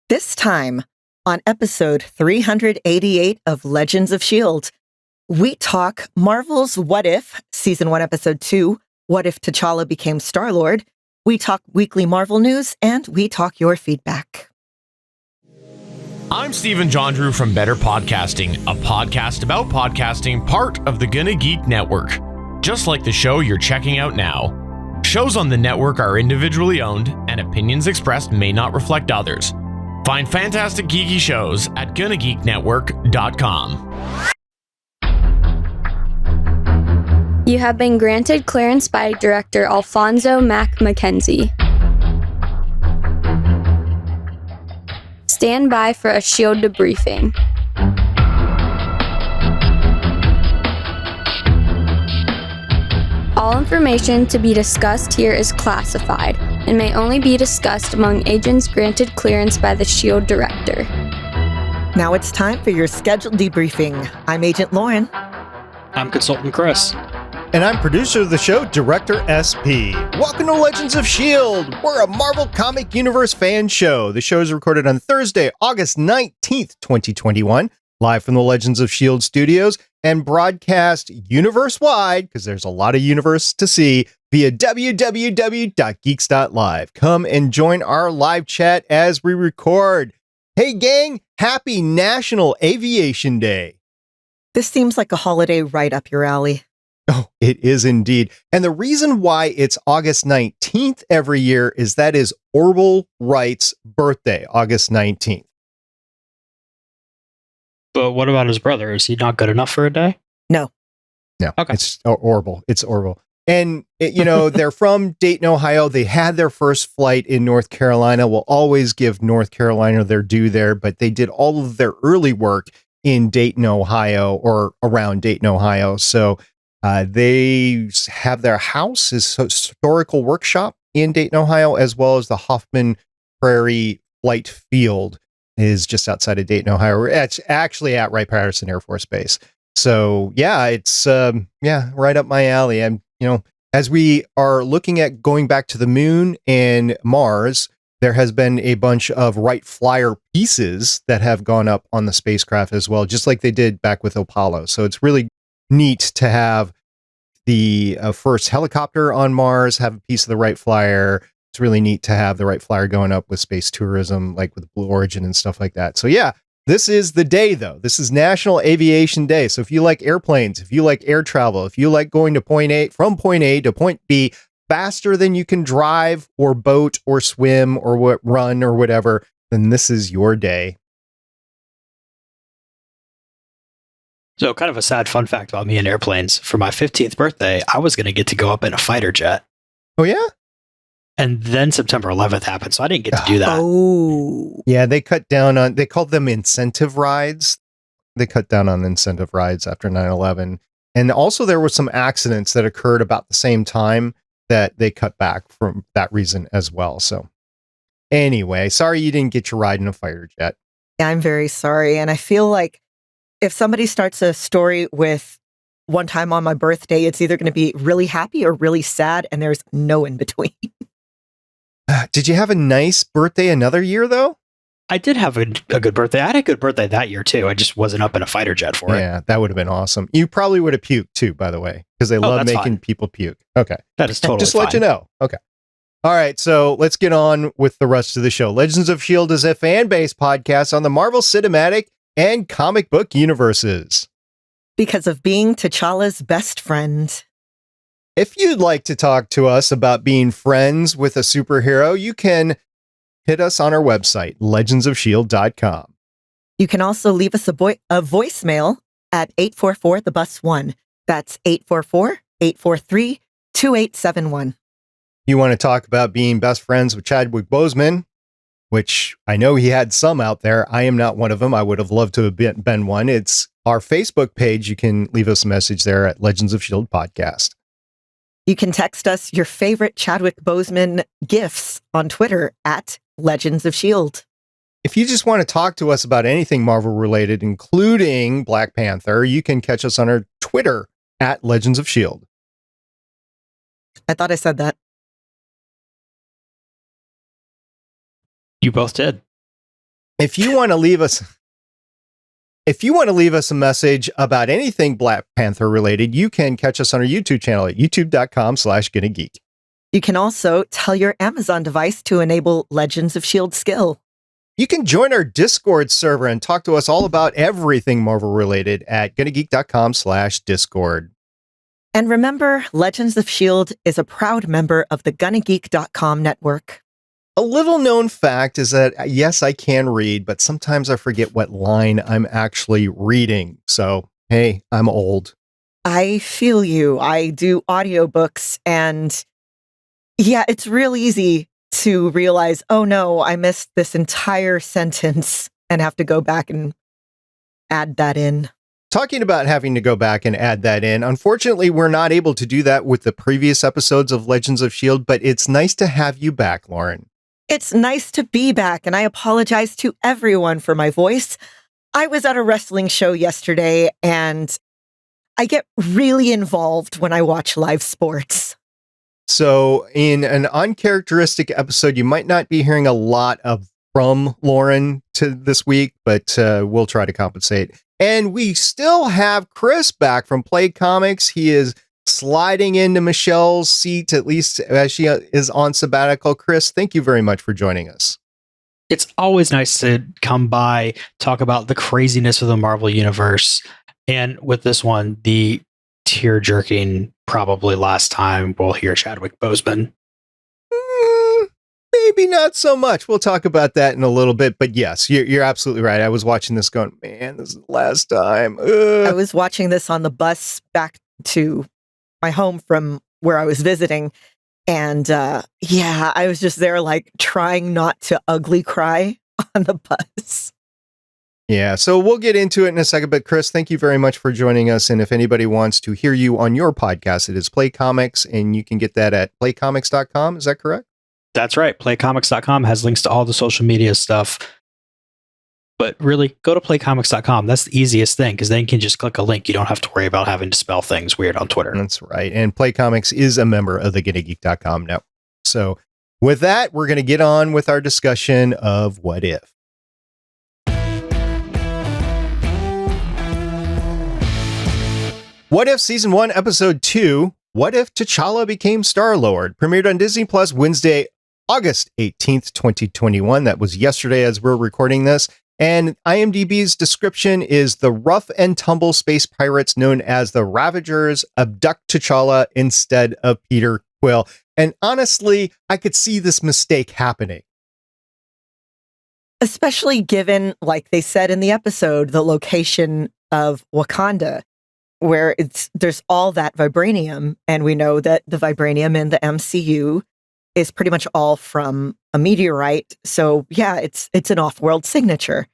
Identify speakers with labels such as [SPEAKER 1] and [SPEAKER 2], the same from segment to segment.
[SPEAKER 1] This time, on episode 388 of Legends of S.H.I.E.L.D., we talk Marvel's What If, Season 1, Episode 2, What If T'Challa Became Star-Lord, we talk weekly Marvel news, and we talk your feedback.
[SPEAKER 2] I'm Stephen John Drew from Better Podcasting, a podcast about podcasting, part of the Gonna Geek Network. Just like the show you're checking out now. Shows on the network are individually owned, and opinions expressed may not reflect others. Find fantastic geeky shows at GonnaGeekNetwork.com.
[SPEAKER 3] You have been granted clearance by Director Alfonso Mack Mackenzie. Stand by for a S.H.I.E.L.D. debriefing. All information to be discussed here is classified and may only be discussed among agents granted clearance by the S.H.I.E.L.D. Director.
[SPEAKER 1] Now it's time for your scheduled debriefing. I'm Agent Lauren.
[SPEAKER 4] I'm Consultant Chris.
[SPEAKER 5] And I'm producer of the show, Director S.P. Welcome to Legends of S.H.I.E.L.D. We're a Marvel Comic Universe fan show. The show is recorded on Thursday, August 19th, 2021, live from the Legends of S.H.I.E.L.D. studios and broadcast universe-wide, because there's a lot of universe to see, via www.geeks.live. Come and join our live chat as we record. Hey gang, happy National Aviation Day.
[SPEAKER 1] This seems like a holiday right up your alley.
[SPEAKER 5] Oh, it is indeed. And the reason why it's August 19th every year is that is Orville Wright's birthday, August 19th.
[SPEAKER 4] But what about his brother? Is he not good enough for a day?
[SPEAKER 1] No.
[SPEAKER 4] Okay.
[SPEAKER 5] It's Orville. It's Orville. And, they're from Dayton, Ohio. They had their first flight in North Carolina. We'll always give North Carolina their due there, but they did all of their early work in Dayton, Ohio, or around Dayton, Ohio. So they have their house, his historical workshop in Dayton, Ohio, as well as the Hoffman Prairie Flight Field is just outside of Dayton, Ohio. It's actually at Wright-Patterson Air Force Base. So yeah, it's right up my alley. And as we are looking at going back to the moon and Mars, there has been a bunch of Wright Flyer pieces that have gone up on the spacecraft as well, just like they did back with Apollo. So it's really neat to have the first helicopter on Mars have a piece of the Wright Flyer. It's really neat to have the Wright Flyer going up with space tourism, like with Blue Origin and stuff like that. So yeah, this is the day though. This is National Aviation Day. So if you like airplanes, if you like air travel, if you like going to from point A to point B faster than you can drive or boat or swim or run or whatever, then this is your day.
[SPEAKER 4] So kind of a sad fun fact about me and airplanes. For my 15th birthday, I was going to get to go up in a fighter jet.
[SPEAKER 5] Oh yeah?
[SPEAKER 4] And then September 11th happened, so I didn't get to do that.
[SPEAKER 1] Oh.
[SPEAKER 5] Yeah, they cut down on, they called them incentive rides. They cut down on incentive rides after 9/11. And also there were some accidents that occurred about the same time that they cut back from that reason as well. So anyway, sorry you didn't get your ride in a fighter jet.
[SPEAKER 1] Yeah, I'm very sorry. And I feel like if somebody starts a story with one time on my birthday, it's either going to be really happy or really sad, and there's no in between.
[SPEAKER 5] Did you have a nice birthday another year, though?
[SPEAKER 4] I did have a good birthday. I had a good birthday that year, too. I just wasn't up in a fighter jet for it.
[SPEAKER 5] Yeah, that would have been awesome. You probably would have puked, too, by the way, because they love making people puke. Okay.
[SPEAKER 4] That is totally
[SPEAKER 5] just
[SPEAKER 4] fine.
[SPEAKER 5] Let you know. Okay. All right, so let's get on with the rest of the show. Legends of S.H.I.E.L.D. is a fan-based podcast on the Marvel Cinematic and comic book universes.
[SPEAKER 1] Because of being T'Challa's best friend.
[SPEAKER 5] If you'd like to talk to us about being friends with a superhero, you can hit us on our website, legendsofshield.com.
[SPEAKER 1] You can also leave us a voicemail at 844-THE-BUS-1. That's 844-843-2871.
[SPEAKER 5] You want to talk about being best friends with Chadwick Boseman, which I know he had some out there. I am not one of them. I would have loved to have been one. It's our Facebook page. You can leave us a message there at Legends of S.H.I.E.L.D. Podcast.
[SPEAKER 1] You can text us your favorite Chadwick Boseman gifs on Twitter at Legends of S.H.I.E.L.D.
[SPEAKER 5] If you just want to talk to us about anything Marvel related, including Black Panther, you can catch us on our Twitter at Legends of S.H.I.E.L.D.
[SPEAKER 1] I thought I said that.
[SPEAKER 4] You both did.
[SPEAKER 5] If you want to leave us a message about anything Black Panther related, you can catch us on our YouTube channel at youtube.com/GonnaGeek.
[SPEAKER 1] You can also tell your Amazon device to enable Legends of S.H.I.E.L.D. skill.
[SPEAKER 5] You can join our Discord server and talk to us all about everything Marvel related at GonnaGeek.com/Discord.
[SPEAKER 1] And remember, Legends of S.H.I.E.L.D. is a proud member of the GonnaGeek.com network.
[SPEAKER 5] A little known fact is that, yes, I can read, but sometimes I forget what line I'm actually reading. So, hey, I'm old.
[SPEAKER 1] I feel you. I do audiobooks, and yeah, it's real easy to realize, oh no, I missed this entire sentence and have to go back and add that in.
[SPEAKER 5] Talking about having to go back and add that in, unfortunately, we're not able to do that with the previous episodes of Legends of S.H.I.E.L.D., but it's nice to have you back, Lauren.
[SPEAKER 1] It's nice to be back, and I apologize to everyone for my voice. I was at a wrestling show yesterday, and I get really involved when I watch live sports.
[SPEAKER 5] So in an uncharacteristic episode, you might not be hearing a lot from Lauren to this week, but we'll try to compensate. And we still have Chris back from Play Comics. He is sliding into Michelle's seat, at least as she is on sabbatical. Chris, thank you very much for joining us.
[SPEAKER 4] It's always nice to come by, talk about the craziness of the Marvel Universe. And with this one, the tear-jerking, probably last time we'll hear Chadwick Boseman.
[SPEAKER 5] Maybe not so much. We'll talk about that in a little bit. But yes, you're absolutely right. I was watching this going, man, this is the last time.
[SPEAKER 1] I was watching this on the bus back to my home from where I was visiting. And yeah, I was just there like trying not to ugly cry on the bus.
[SPEAKER 5] Yeah, so we'll get into it in a second. But Chris, thank you very much for joining us. And if anybody wants to hear you on your podcast, it is Play Comics, and you can get that at playcomics.com. Is that correct?
[SPEAKER 4] That's right. Playcomics.com has links to all the social media stuff. But really, go to playcomics.com. That's the easiest thing, because then you can just click a link. You don't have to worry about having to spell things weird on Twitter.
[SPEAKER 5] That's right. And Play Comics is a member of the GonnaGeek.com network. So with that, we're going to get on with our discussion of What If. What If Season 1, Episode 2, What If T'Challa Became Star-Lord, premiered on Disney Plus Wednesday, August 18th, 2021. That was yesterday as we're recording this. And IMDb's description is the rough and tumble space pirates known as the Ravagers abduct T'Challa instead of Peter Quill. And honestly, I could see this mistake happening.
[SPEAKER 1] Especially given, like they said in the episode, the location of Wakanda, where there's all that vibranium, and we know that the vibranium in the MCU is pretty much all from a meteorite. So yeah, it's an off-world signature.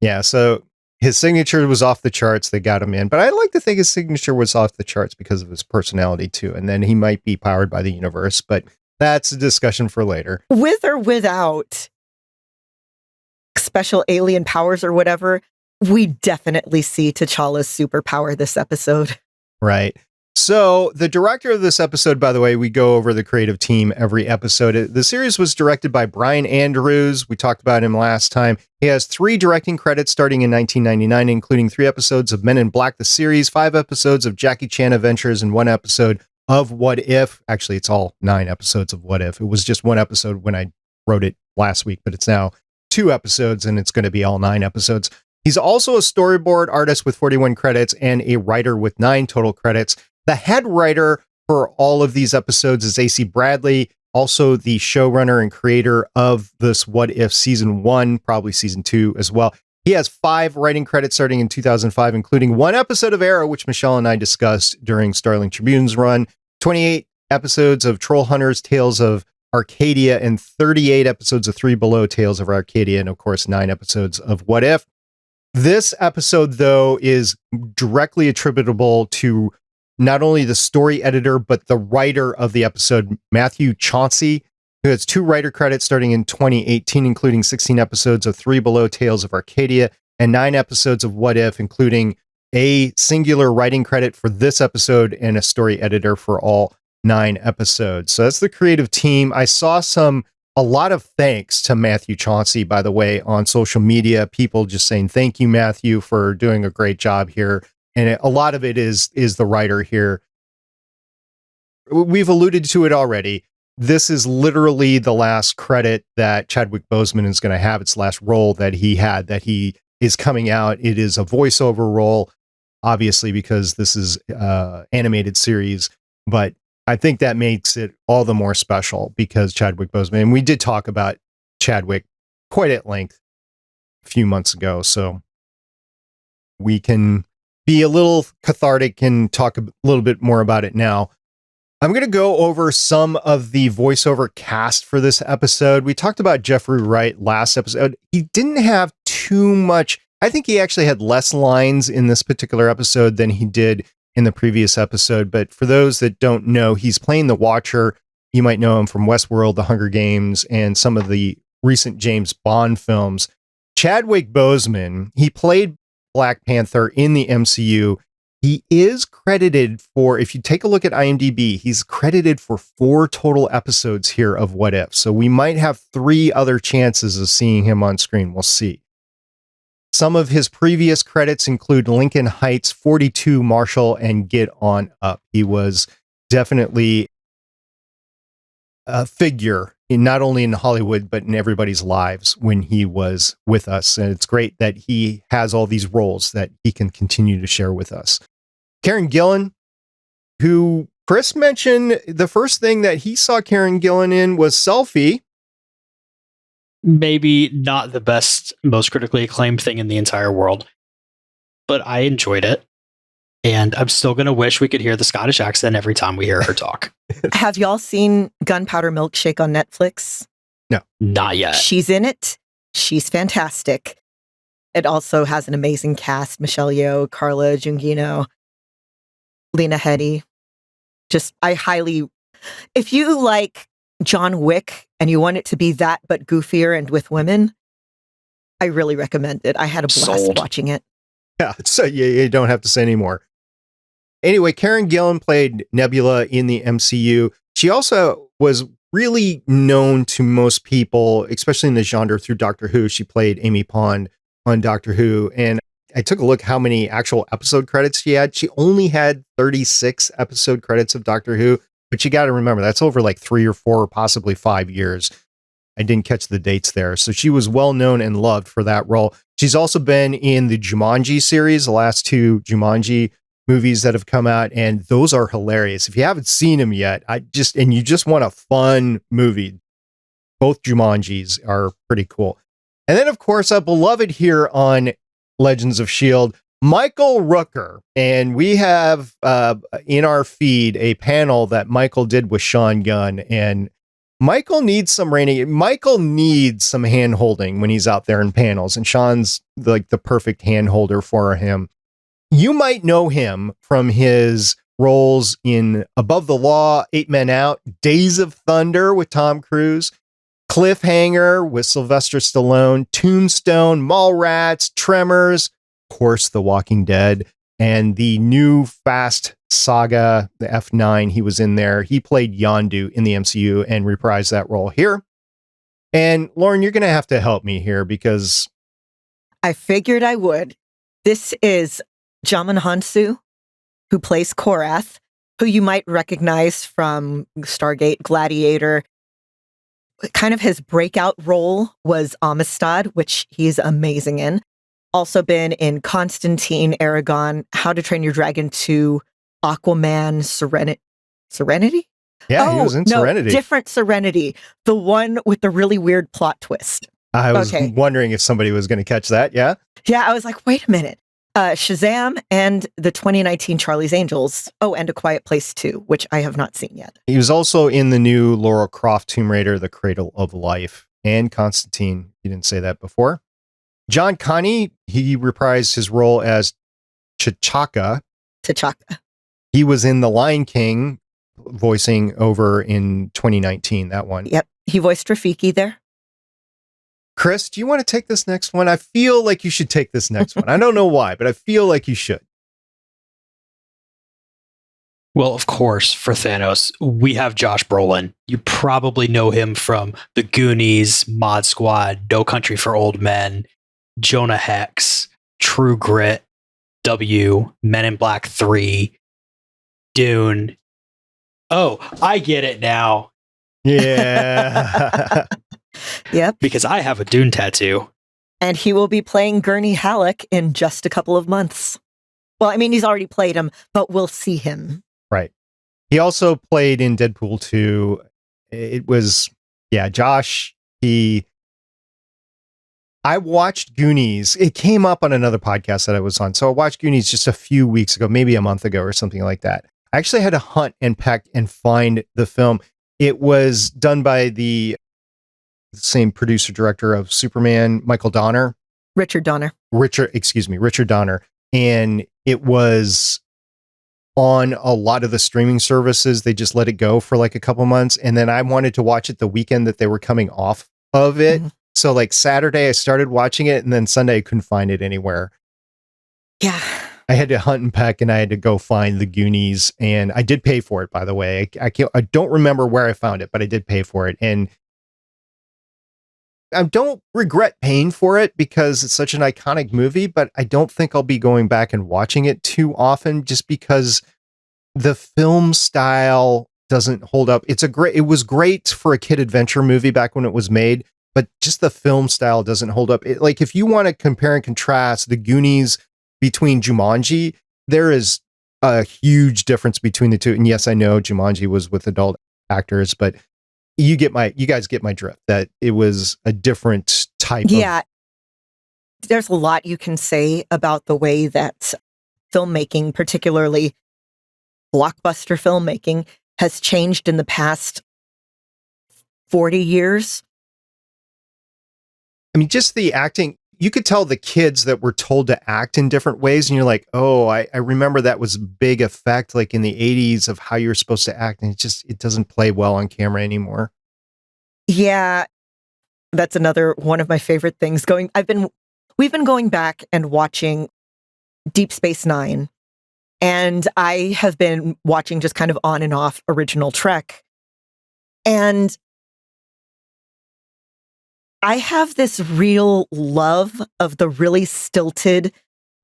[SPEAKER 1] Yeah,
[SPEAKER 5] so his signature was off the charts. They got him in, but I like to think his signature was off the charts because of his personality too. And then he might be powered by the universe, but that's a discussion for later.
[SPEAKER 1] With or without special alien powers or whatever, we definitely see T'Challa's superpower this episode.
[SPEAKER 5] Right. So the director of this episode, by the way, we go over the creative team every episode. The series was directed by Bryan Andrews. We talked about him last time. He has 3 directing credits starting in 1999, including 3 episodes of Men in Black, the series, 5 episodes of Jackie Chan Adventures, and 1 episode of What If. Actually, it's all 9 episodes of What If. It was just 1 episode when I wrote it last week, but it's now 2 episodes, and it's going to be all 9 episodes. He's also a storyboard artist with 41 credits and a writer with 9 total credits. The head writer for all of these episodes is A.C. Bradley, also the showrunner and creator of this What If Season 1, probably Season 2 as well. He has 5 writing credits starting in 2005, including 1 episode of Arrow, which Michelle and I discussed during Starling Tribune's run, 28 episodes of Troll Hunters, Tales of Arcadia, and 38 episodes of Three Below, Tales of Arcadia, and of course 9 episodes of What If. This episode, though, is directly attributable to not only the story editor, but the writer of the episode, Mathew Chauncy, who has 2 writer credits starting in 2018, including 16 episodes of Three Below, Tales of Arcadia, and 9 episodes of What If, including a singular writing credit for this episode and a story editor for all 9 episodes. So that's the creative team. I saw some a lot of thanks to Mathew Chauncy, by the way, on social media. People just saying, thank you, Mathew, for doing a great job here. And a lot of it is the writer here. We've alluded to it already. This is literally the last credit that Chadwick Boseman is going to have. It's the last role that he had, that he is coming out. It is a voiceover role, obviously, because this is animated series. But I think that makes it all the more special because Chadwick Boseman, and we did talk about Chadwick quite at length a few months ago. So we can be a little cathartic and talk a little bit more about it now. I'm going to go over some of the voiceover cast for this episode. We talked about Jeffrey Wright last episode. He didn't have too much. I think he actually had less lines in this particular episode than he did in the previous episode. But for those that don't know, he's playing the Watcher. You might know him from Westworld, The Hunger Games, and some of the recent James Bond films. Chadwick Boseman, he played Black Panther in the MCU. He is credited for, if you take a look at IMDb, he's credited for 4 total episodes here of What If. So we might have 3 other chances of seeing him on screen. We'll see. Some of his previous credits include Lincoln Heights, 42 Marshall, and Get On Up. He was definitely a figure in not only in Hollywood, but in everybody's lives when he was with us. And it's great that he has all these roles that he can continue to share with us. Karen Gillan, who Chris mentioned, the first thing that he saw Karen Gillan in was Selfie.
[SPEAKER 4] Maybe not the best, most critically acclaimed thing in the entire world, but I enjoyed it. And I'm still going to wish we could hear the Scottish accent every time we hear her talk.
[SPEAKER 1] Have y'all seen Gunpowder Milkshake on Netflix?
[SPEAKER 5] No.
[SPEAKER 4] Not yet.
[SPEAKER 1] She's in it. She's fantastic. It also has an amazing cast. Michelle Yeoh, Carla Gugino, Lena Headey. If you like John Wick and you want it to be that but goofier and with women, I really recommend it. I had a blast watching it.
[SPEAKER 5] Yeah, so you don't have to say any more. Anyway, Karen Gillan played Nebula in the MCU. She also was really known to most people, especially in the genre, through Doctor Who. She played Amy Pond on Doctor Who. And I took a look how many actual episode credits she had. She only had 36 episode credits of Doctor Who, but you got to remember that's over like 3 or 4 or possibly 5 years. I didn't catch the dates there. So she was well known and loved for that role. She's also been in the Jumanji series, the last 2 Jumanji movies that have come out, and those are hilarious. If you haven't seen them yet, and you just want a fun movie, both Jumanjis are pretty cool. And then, of course, a beloved here on Legends of S.H.I.E.L.D., Michael Rooker. And we have in our feed a panel that Michael did with Sean Gunn, and Michael needs some hand holding when he's out there in panels, and Sean's like the perfect hand holder for him. You might know him from his roles in Above the Law, 8 Men Out, Days of Thunder with Tom Cruise, Cliffhanger with Sylvester Stallone, Tombstone, Mallrats, Tremors, of course, The Walking Dead, and the new Fast saga, the F9, he was in there. He played Yondu in the MCU and reprised that role here. And Lauren, you're going to have to help me here because
[SPEAKER 1] I figured I would. This is Jamin Hansu, who plays Korath, who you might recognize from Stargate, Gladiator. Kind of his breakout role was Amistad, which he's amazing in. Also been in Constantine, Aragon, How to Train Your Dragon 2, Aquaman, Serenity?
[SPEAKER 5] Yeah, he was in Serenity.
[SPEAKER 1] Different Serenity. The one with the really weird plot twist.
[SPEAKER 5] I was wondering if somebody was going to catch that, yeah?
[SPEAKER 1] Yeah, I was like, wait a minute. Shazam and the 2019 Charlie's Angels. Oh, and A Quiet Place 2, which I have not seen yet.
[SPEAKER 5] He was also in the new Lara Croft Tomb Raider, The Cradle of Life, and Constantine. You didn't say that before. John Connie, he reprised his role as T'Chaka. He was in The Lion King, voicing over in 2019, that one.
[SPEAKER 1] Yep, he voiced Rafiki there.
[SPEAKER 5] Chris, do you want to take this next one? I feel like you should take this next one. I don't know why, but I feel like you should.
[SPEAKER 4] Well, of course, for Thanos, we have Josh Brolin. You probably know him from The Goonies, Mod Squad, No Country for Old Men, Jonah Hex, True Grit, W, Men in Black 3, Dune. Oh, I get it now.
[SPEAKER 5] Yeah.
[SPEAKER 1] Yep.
[SPEAKER 4] Because I have a Dune tattoo.
[SPEAKER 1] And he will be playing Gurney Halleck in just a couple of months. Well, I mean, he's already played him, but we'll see him.
[SPEAKER 5] Right. He also played in Deadpool 2. It was, Josh, I watched Goonies. It came up on another podcast that I was on. So I watched Goonies just a few weeks ago, maybe a month ago or something like that. I actually had to hunt and peck and find the film. It was done by the same producer director of Superman, Michael Donner.
[SPEAKER 1] Richard Donner.
[SPEAKER 5] Richard Donner. And it was on a lot of the streaming services. They just let it go for like a couple months. And then I wanted to watch it the weekend that they were coming off of it. Mm-hmm. So like Saturday, I started watching it, and then Sunday I couldn't find it anywhere.
[SPEAKER 1] Yeah.
[SPEAKER 5] I had to hunt and peck, and I had to go find the Goonies, and I did pay for it, by the way. I don't remember where I found it, but I did pay for it. And I don't regret paying for it because it's such an iconic movie, but I don't think I'll be going back and watching it too often just because the film style doesn't hold up. It was great for a kid adventure movie back when it was made, but just the film style doesn't hold up. Like if you want to compare and contrast the Goonies between Jumanji, there is a huge difference between the two. And yes, I know Jumanji was with adult actors, but you guys get my drift that it was a different type.
[SPEAKER 1] Yeah. There's a lot you can say about the way that filmmaking, particularly blockbuster filmmaking, has changed in the past 40 years.
[SPEAKER 5] I mean, just the acting, you could tell the kids that were told to act in different ways. And you're like, oh, I remember that was a big effect, like in the 80s of how you're supposed to act. And it doesn't play well on camera anymore.
[SPEAKER 1] Yeah. That's another one of my favorite things we've been going back and watching Deep Space Nine. And I have been watching just kind of on and off Original Trek. And I have this real love of the really stilted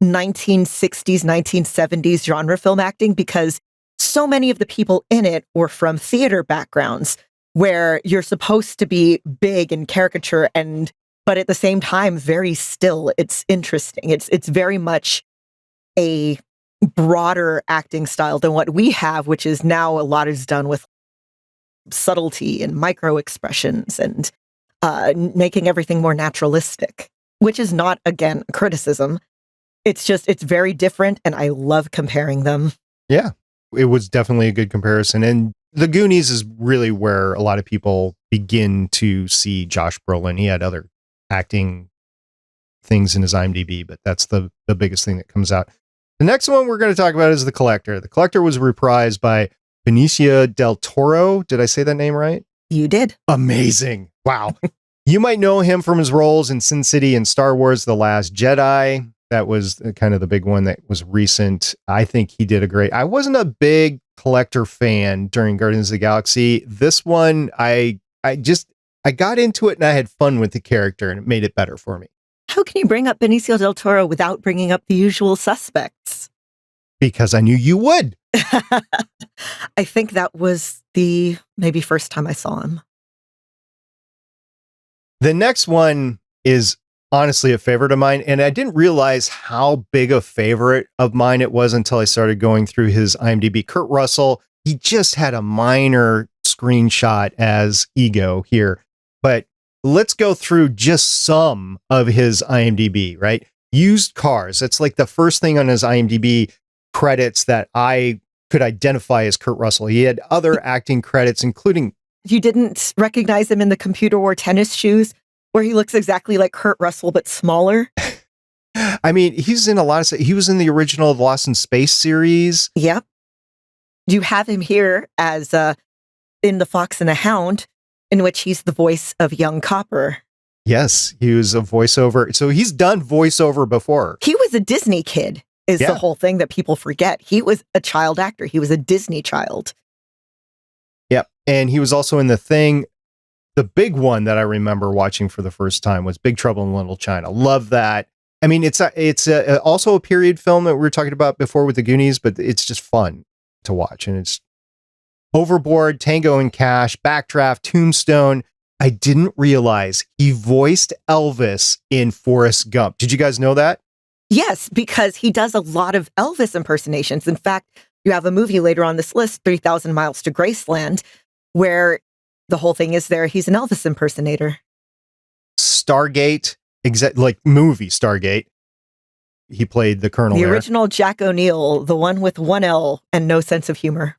[SPEAKER 1] 1960s, 1970s genre film acting because so many of the people in it were from theater backgrounds where you're supposed to be big and caricature but at the same time, very still. It's interesting. It's very much a broader acting style than what we have, which is now a lot is done with subtlety and micro expressions and making everything more naturalistic, which is not, again, a criticism. It's very different, and I love comparing them.
[SPEAKER 5] Yeah, it was definitely a good comparison. And The Goonies is really where a lot of people begin to see Josh Brolin. He had other acting things in his IMDb, but that's the biggest thing that comes out. The next one we're going to talk about is The Collector. The Collector was reprised by Benicio del Toro. Did I say that name right?
[SPEAKER 1] You did.
[SPEAKER 5] Amazing. Wow. You might know him from his roles in Sin City and Star Wars The Last Jedi. That was kind of the big one that was recent. I think he did I wasn't a big Collector fan during Guardians of the Galaxy. This one, I got into it and I had fun with the character and it made it better for me.
[SPEAKER 1] How can you bring up Benicio del Toro without bringing up The Usual Suspects?
[SPEAKER 5] Because I knew you would.
[SPEAKER 1] I think that was the maybe first time I saw him.
[SPEAKER 5] The next one is honestly a favorite of mine, and I didn't realize how big a favorite of mine it was until I started going through his IMDb. Kurt Russell, he just had a minor screenshot as Ego here, but let's go through just some of his IMDb, right? Used Cars. That's like the first thing on his IMDb credits that I could identify as Kurt Russell. He had other acting credits, including...
[SPEAKER 1] You didn't recognize him in the Computer Wore tennis shoes, where he looks exactly like Kurt Russell, but smaller?
[SPEAKER 5] I mean, he's in a lot of... He was in the original Lost in Space series.
[SPEAKER 1] Yep. You have him here as in The Fox and the Hound, in which he's the voice of young Copper.
[SPEAKER 5] Yes, he was a voiceover. So he's done voiceover before.
[SPEAKER 1] He was a Disney kid. is the whole thing that people forget. He was a child actor. He was a Disney child.
[SPEAKER 5] Yep. And he was also in The Thing. The big one that I remember watching for the first time was Big Trouble in Little China. Love that. I mean, it's also a period film that we were talking about before with the Goonies, but it's just fun to watch. And it's Overboard, Tango and Cash, Backdraft, Tombstone. I didn't realize he voiced Elvis in Forrest Gump. Did you guys know that?
[SPEAKER 1] Yes, because he does a lot of Elvis impersonations. In fact, you have a movie later on this list, 3,000 Miles to Graceland, where the whole thing is he's an Elvis impersonator.
[SPEAKER 5] Stargate, movie Stargate. He played the Colonel.
[SPEAKER 1] The original Jack O'Neill, the one with one L and no sense of humor.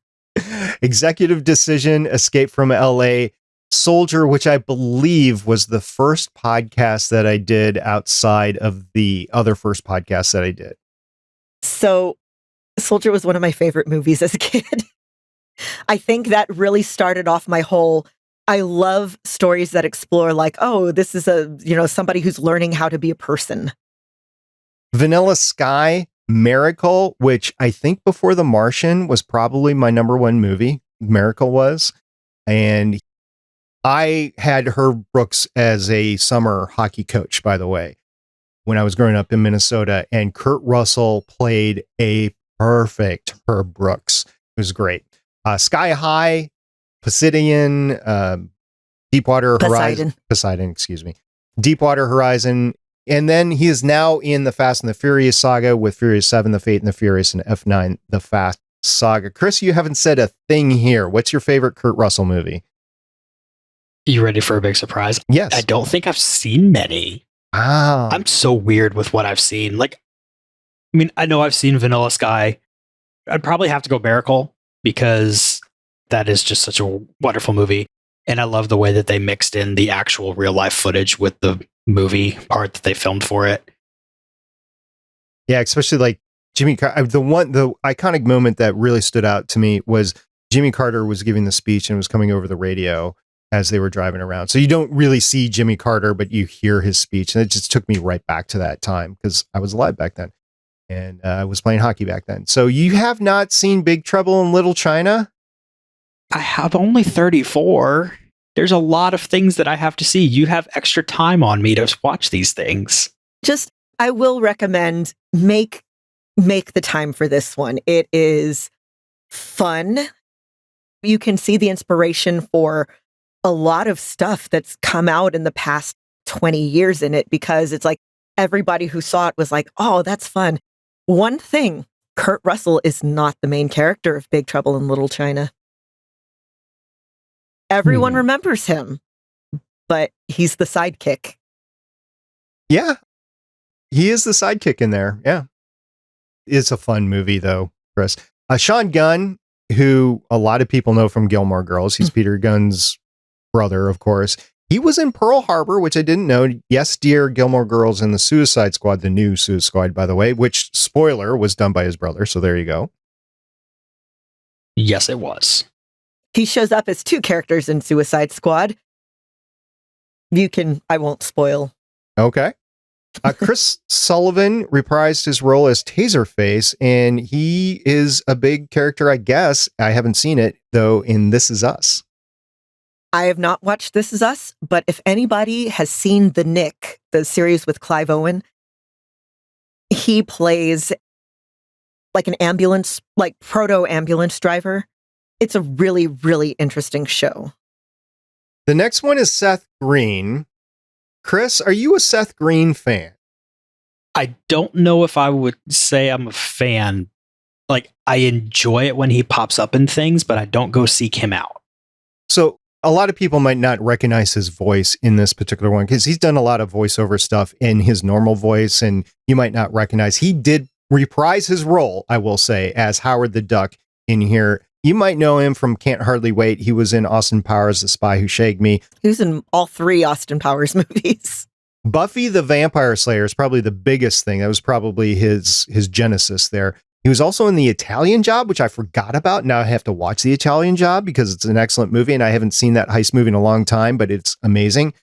[SPEAKER 5] Executive Decision, Escape from LA, Soldier, which I believe was the first podcast that I did outside of the other first podcast that I did.
[SPEAKER 1] So Soldier was one of my favorite movies as a kid. I think that really started off my whole, I love stories that explore this is somebody who's learning how to be a person.
[SPEAKER 5] Vanilla Sky, Miracle, which I think before The Martian was probably my number one movie. Miracle was. And I had Herb Brooks as a summer hockey coach, by the way, when I was growing up in Minnesota. And Kurt Russell played a perfect Herb Brooks. It was great. Sky High, Poseidon, Deepwater Horizon. Poseidon, excuse me. Deepwater Horizon. And then he is now in the Fast and the Furious saga with Furious 7, The Fate and the Furious, and F9, The Fast saga. Chris, you haven't said a thing here. What's your favorite Kurt Russell movie?
[SPEAKER 4] You ready for a big surprise?
[SPEAKER 5] Yes.
[SPEAKER 4] I don't think I've seen many.
[SPEAKER 5] Wow.
[SPEAKER 4] I'm so weird with what I've seen. I know I've seen Vanilla Sky. I'd probably have to go Miracle because that is just such a wonderful movie. And I love the way that they mixed in the actual real life footage with the movie part that they filmed for it.
[SPEAKER 5] Yeah, especially Jimmy Carter. The iconic moment that really stood out to me was Jimmy Carter was giving the speech and was coming over the radio as they were driving around. So you don't really see Jimmy Carter, but you hear his speech. And it just took me right back to that time because I was alive back then and I was playing hockey back then. So you have not seen Big Trouble in Little China?
[SPEAKER 4] I have only 34. There's a lot of things that I have to see. You have extra time on me to watch these things.
[SPEAKER 1] I will recommend make the time for this one. It is fun. You can see the inspiration for a lot of stuff that's come out in the past 20 years in it because it's everybody who saw it was oh, that's fun. One thing, Kurt Russell is not the main character of Big Trouble in Little China. Everyone remembers him, but he's the sidekick.
[SPEAKER 5] Yeah, he is the sidekick in there. Yeah. It's a fun movie, though, Chris. Sean Gunn, who a lot of people know from Gilmore Girls. He's Peter Gunn's brother, of course. He was in Pearl Harbor, which I didn't know. Yes, Dear, Gilmore Girls, and the Suicide Squad, the new Suicide Squad, by the way, which, spoiler, was done by his brother. So there you go.
[SPEAKER 4] Yes, it was.
[SPEAKER 1] He shows up as two characters in Suicide Squad. I won't spoil.
[SPEAKER 5] Okay. Chris Sullivan reprised his role as Taserface, and he is a big character, I guess. I haven't seen it, though, in This Is Us.
[SPEAKER 1] I have not watched This Is Us, but if anybody has seen The Nick, the series with Clive Owen, he plays an ambulance, proto-ambulance driver. It's a really, really interesting show.
[SPEAKER 5] The next one is Seth Green. Chris, are you a Seth Green fan?
[SPEAKER 4] I don't know if I would say I'm a fan. I enjoy it when he pops up in things, but I don't go seek him out.
[SPEAKER 5] So a lot of people might not recognize his voice in this particular one because he's done a lot of voiceover stuff in his normal voice, and you might not recognize. He did reprise his role, I will say, as Howard the Duck in here. You might know him from Can't Hardly Wait. He was in Austin Powers, The Spy Who Shagged Me.
[SPEAKER 1] He was in all three Austin Powers movies.
[SPEAKER 5] Buffy the Vampire Slayer is probably the biggest thing. That was probably his genesis there. He was also in The Italian Job, which I forgot about. Now I have to watch The Italian Job because it's an excellent movie, and I haven't seen that heist movie in a long time, but it's amazing.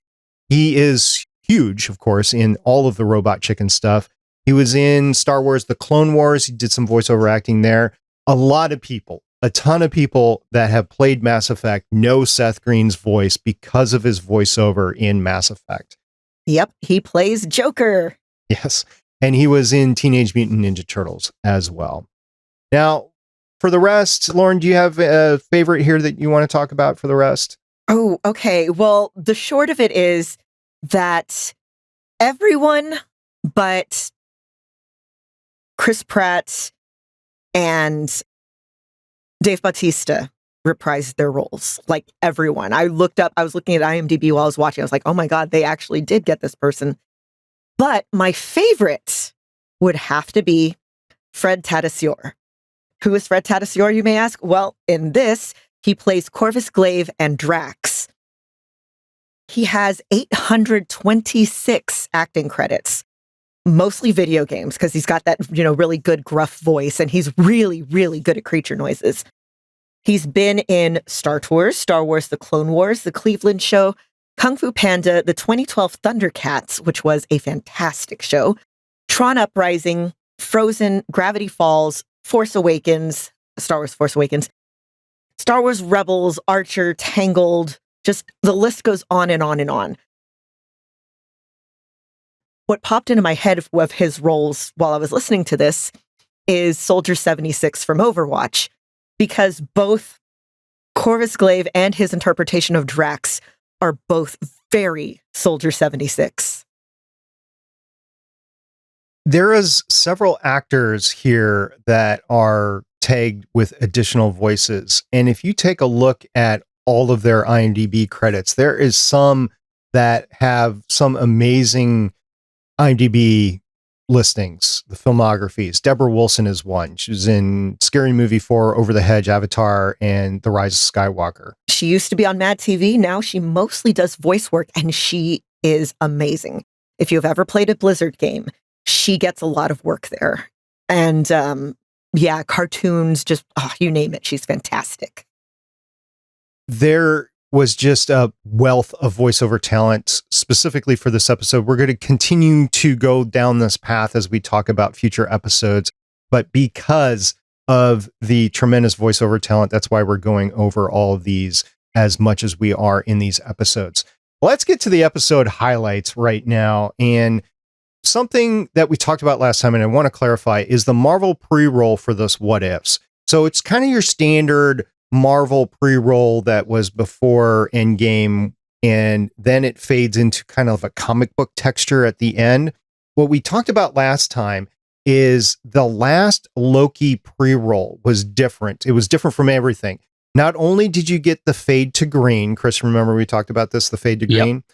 [SPEAKER 5] He is huge, of course, in all of the Robot Chicken stuff. He was in Star Wars The Clone Wars. He did some voiceover acting there. A lot of people, a ton of people that have played Mass Effect know Seth Green's voice because of his voiceover in Mass Effect.
[SPEAKER 1] Yep, he plays Joker.
[SPEAKER 5] Yes. And he was in Teenage Mutant Ninja Turtles as well. Now, for the rest, Lauren, do you have a favorite here that you want to talk about for the rest?
[SPEAKER 1] Oh, okay. Well, the short of it is that everyone but Chris Pratt and Dave Bautista reprised their roles. Like everyone. I was looking at IMDb while I was watching. I was like, oh my God, they actually did get this person. But my favorite would have to be Fred Tatasciore. Who is Fred Tatasciore, you may ask? Well, in this, he plays Corvus Glaive and Drax. He has 826 acting credits, mostly video games, because he's got that, really good gruff voice, and he's really, really good at creature noises. He's been in Star Tours, Star Wars The Clone Wars, The Cleveland Show, Kung Fu Panda, the 2012 Thundercats, which was a fantastic show, Tron Uprising, Frozen, Gravity Falls, Force Awakens, Star Wars Force Awakens, Star Wars Rebels, Archer, Tangled, just the list goes on and on and on. What popped into my head of his roles while I was listening to this is Soldier 76 from Overwatch, because both Corvus Glaive and his interpretation of Drax are both very Soldier 76.
[SPEAKER 5] There is several actors here that are tagged with additional voices. And if you take a look at all of their IMDb credits, there is some that have some amazing IMDb listings, the filmographies. Deborah Wilson is one. She was in Scary Movie 4, Over the Hedge, Avatar, and The Rise of Skywalker.
[SPEAKER 1] She used to be on Mad TV. Now she mostly does voice work, and she is amazing. If you've ever played a Blizzard game, she gets a lot of work there. And cartoons, just you name it. She's fantastic.
[SPEAKER 5] There was just a wealth of voiceover talent specifically for this episode. We're going to continue to go down this path as we talk about future episodes. But because of the tremendous voiceover talent, that's why we're going over all of these as much as we are in these episodes. Let's get to the episode highlights right now. And something that we talked about last time, and I want to clarify, is the Marvel pre-roll for this What Ifs. So it's kind of your standard Marvel pre-roll that was before Endgame, and then it fades into kind of a comic book texture at the end. What we talked about last time is the last Loki pre-roll was different. It was different from everything. Not only did you get the fade to green, Chris, remember we talked about this, the fade to green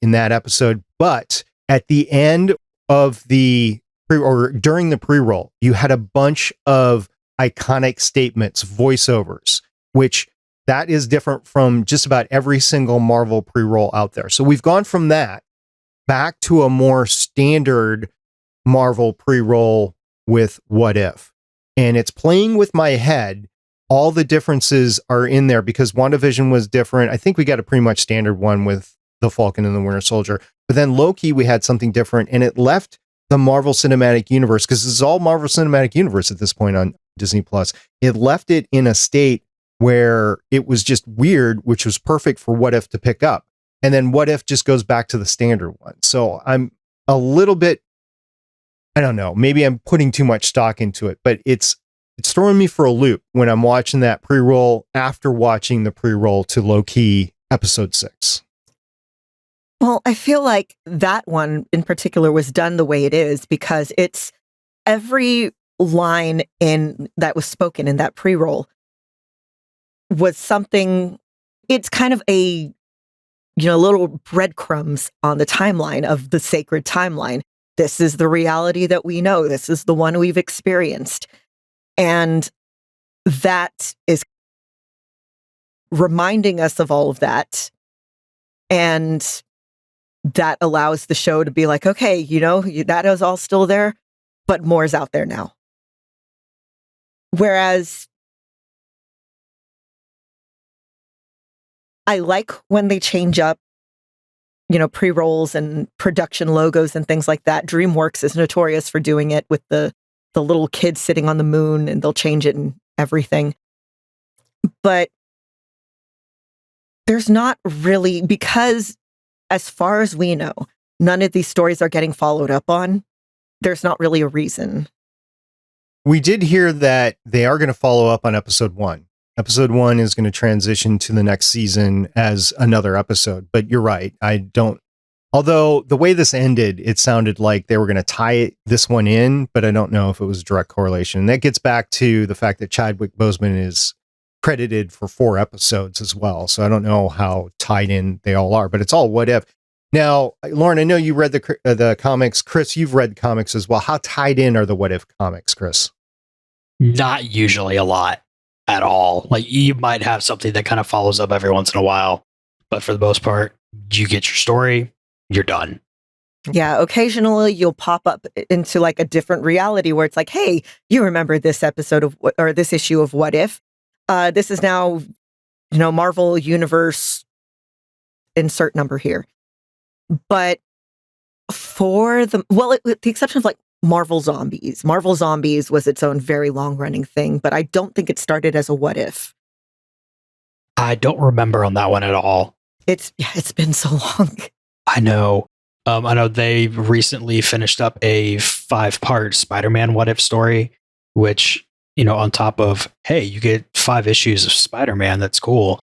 [SPEAKER 5] in that episode, but at the end of during the pre-roll, you had a bunch of iconic statements, voiceovers, which that is different from just about every single Marvel pre-roll out there. So we've gone from that back to a more standard Marvel pre-roll with What If. And it's playing with my head. All the differences are in there because WandaVision was different. I think we got a pretty much standard one with the Falcon and the Winter Soldier. But then Loki, we had something different, and it left the Marvel Cinematic Universe, because this is all Marvel Cinematic Universe at this point on Disney Plus. It left it in a state where it was just weird, which was perfect for What If to pick up. And then What If just goes back to the standard one. So I'm a little bit, I don't know, maybe I'm putting too much stock into it, but it's throwing me for a loop when I'm watching that pre-roll after watching the pre-roll to Loki episode 6.
[SPEAKER 1] Well, I feel like that one in particular was done the way it is because it's every line that was spoken in that pre-roll was something. It's kind of a little breadcrumbs on the timeline of the sacred timeline. This is the reality that we know. This is the one we've experienced. And that is reminding us of all of that. And that allows the show to be like, okay, that is all still there, but more is out there now. Whereas I like when they change up pre-rolls and production logos and things like that. DreamWorks is notorious for doing it with the little kid sitting on the moon, and they'll change it and everything. But there's not really, because as far as we know, none of these stories are getting followed up on. There's not really a reason.
[SPEAKER 5] We did hear that they are going to follow up on episode 1. Episode 1 is going to transition to the next season as another episode. But you're right. Although the way this ended, it sounded like they were going to tie this one in, but I don't know if it was a direct correlation. And that gets back to the fact that Chadwick Boseman is credited for 4 episodes as well. So I don't know how tied in they all are, but it's all what if. Now, Lauren, I know you read the comics. Chris, you've read comics as well. How tied in are the what if comics, Chris?
[SPEAKER 4] Not usually a lot at all. Like, you might have something that kind of follows up every once in a while, but for the most part, you get your story, you're done.
[SPEAKER 1] Yeah, occasionally you'll pop up into like a different reality where it's like, hey, you remember this episode or this issue of What If? This is now, Marvel Universe insert number here. But with the exception of like Marvel Zombies was its own very long running thing, but I don't think it started as a what if.
[SPEAKER 4] I don't remember on that one at all.
[SPEAKER 1] It's been so long.
[SPEAKER 4] I know. I know they recently finished up a 5-part Spider-Man what if story, which, on top of, hey, you get 5 issues of Spider-Man, that's cool.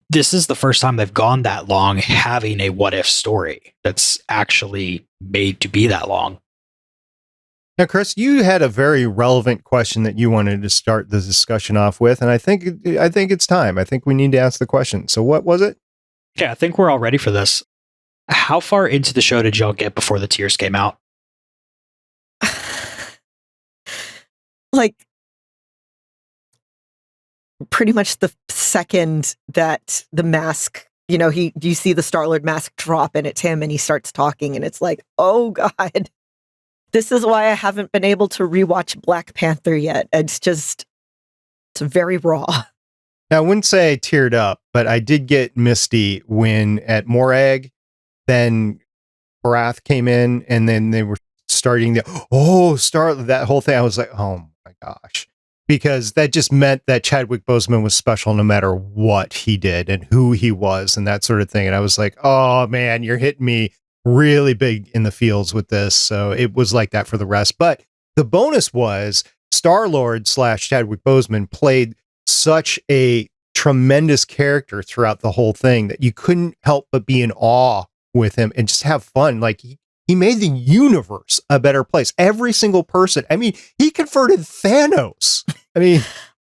[SPEAKER 4] This is the first time they've gone that long having a what if story that's actually made to be that long.
[SPEAKER 5] Now, Chris, you had a very relevant question that you wanted to start the discussion off with, and I think it's time. I think we need to ask the question. So what was it?
[SPEAKER 4] Yeah, I think we're all ready for this. How far into the show did y'all get before the tears came out?
[SPEAKER 1] Like, pretty much the second that the mask, you see the Star-Lord mask drop and it's him and he starts talking and it's like, oh God, this is why I haven't been able to rewatch Black Panther yet. It's very raw.
[SPEAKER 5] Now, I wouldn't say I teared up, but I did get misty when at Morag, then Barath came in and then they were starting that whole thing. I was like, oh my gosh. Because that just meant that Chadwick Boseman was special no matter what he did and who he was and that sort of thing. And I was like, oh man, you're hitting me really big in the fields with this. So it was like that for the rest. But the bonus was Star-Lord / Chadwick Boseman played such a tremendous character throughout the whole thing that you couldn't help but be in awe with him and just have fun. Like he made the universe a better place. Every single person. I mean, he converted Thanos. I mean,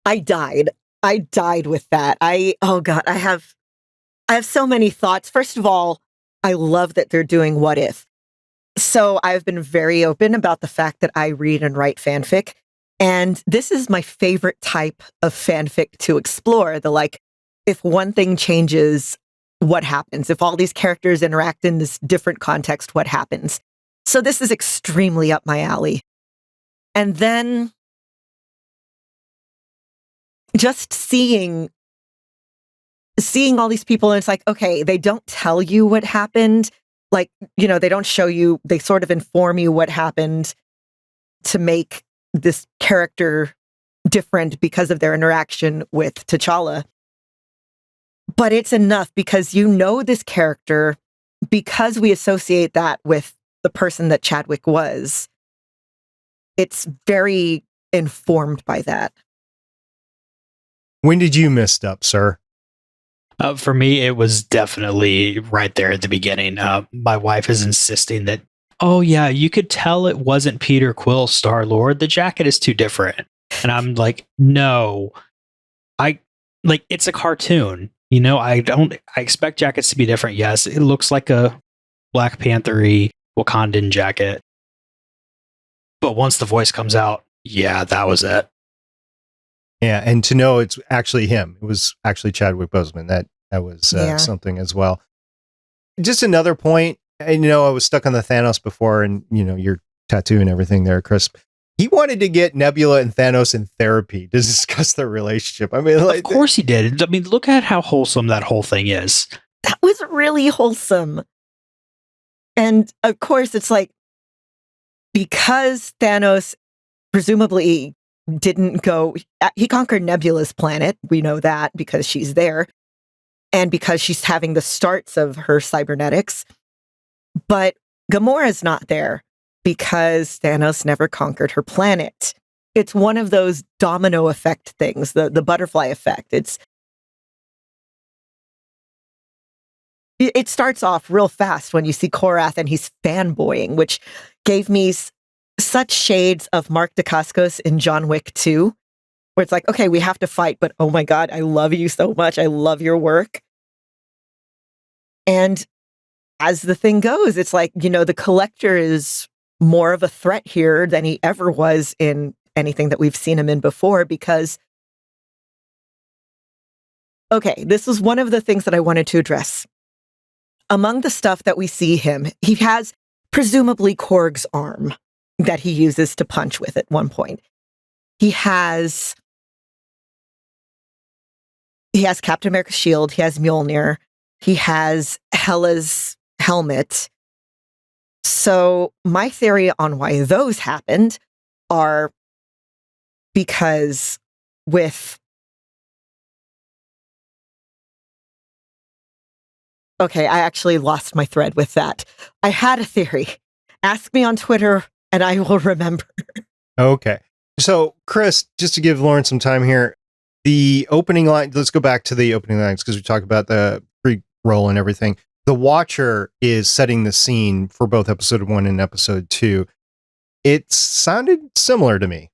[SPEAKER 1] I died with that. I have so many thoughts. First of all, I love that they're doing what if. So I've been very open about the fact that I read and write fanfic. And this is my favorite type of fanfic to explore. If one thing changes, what happens? If all these characters interact in this different context, what happens? So this is extremely up my alley. And then just seeing all these people, and it's like, okay, they don't tell you what happened. They don't show you, they sort of inform you what happened to make this character different because of their interaction with T'Challa. But it's enough because this character, because we associate that with the person that Chadwick was. It's very informed by that.
[SPEAKER 5] When did you mess up, sir?
[SPEAKER 4] For me, it was definitely right there at the beginning. My wife is insisting that, oh yeah, you could tell it wasn't Peter Quill Star-Lord. The jacket is too different. And I'm like, no, it's a cartoon. I expect jackets to be different. Yes, it looks like a Black Panther-y Wakandan jacket. But once the voice comes out, yeah, that was it.
[SPEAKER 5] Yeah, and to know it's actually him. It was actually Chadwick Boseman. That was something as well. Just another point. I was stuck on the Thanos before, and your tattoo and everything there, Chris. He wanted to get Nebula and Thanos in therapy to discuss their relationship. I mean,
[SPEAKER 4] of course he did. I mean, look at how wholesome that whole thing is.
[SPEAKER 1] That was really wholesome. And of course, it's like, because Thanos presumably didn't go, he conquered Nebula's planet. We know that because she's there. And because she's having the starts of her cybernetics. But Gamora's not there because Thanos never conquered her planet. It's one of those domino effect things, the butterfly effect. It starts off real fast when you see Korath and he's fanboying, which gave me such shades of Mark Dacascos in John Wick 2, where it's like, okay, we have to fight, but oh my God, I love you so much. I love your work. And as the thing goes, it's like, the Collector is more of a threat here than he ever was in anything that we've seen him in before, because, okay, this was one of the things that I wanted to address. Among the stuff that we see him, he has presumably Korg's arm that he uses to punch with at one point. He has Captain America's shield, he has Mjolnir, he has Hela's helmet. So my theory on why those happened are because okay, I actually lost my thread with that. I had a theory. Ask me on Twitter and I will remember.
[SPEAKER 5] Okay. So, Chris, just to give Lauren some time here, the opening line, let's go back to the opening lines because we talked about the pre-roll and everything. The Watcher is setting the scene for both episode 1 and episode 2. It sounded similar to me.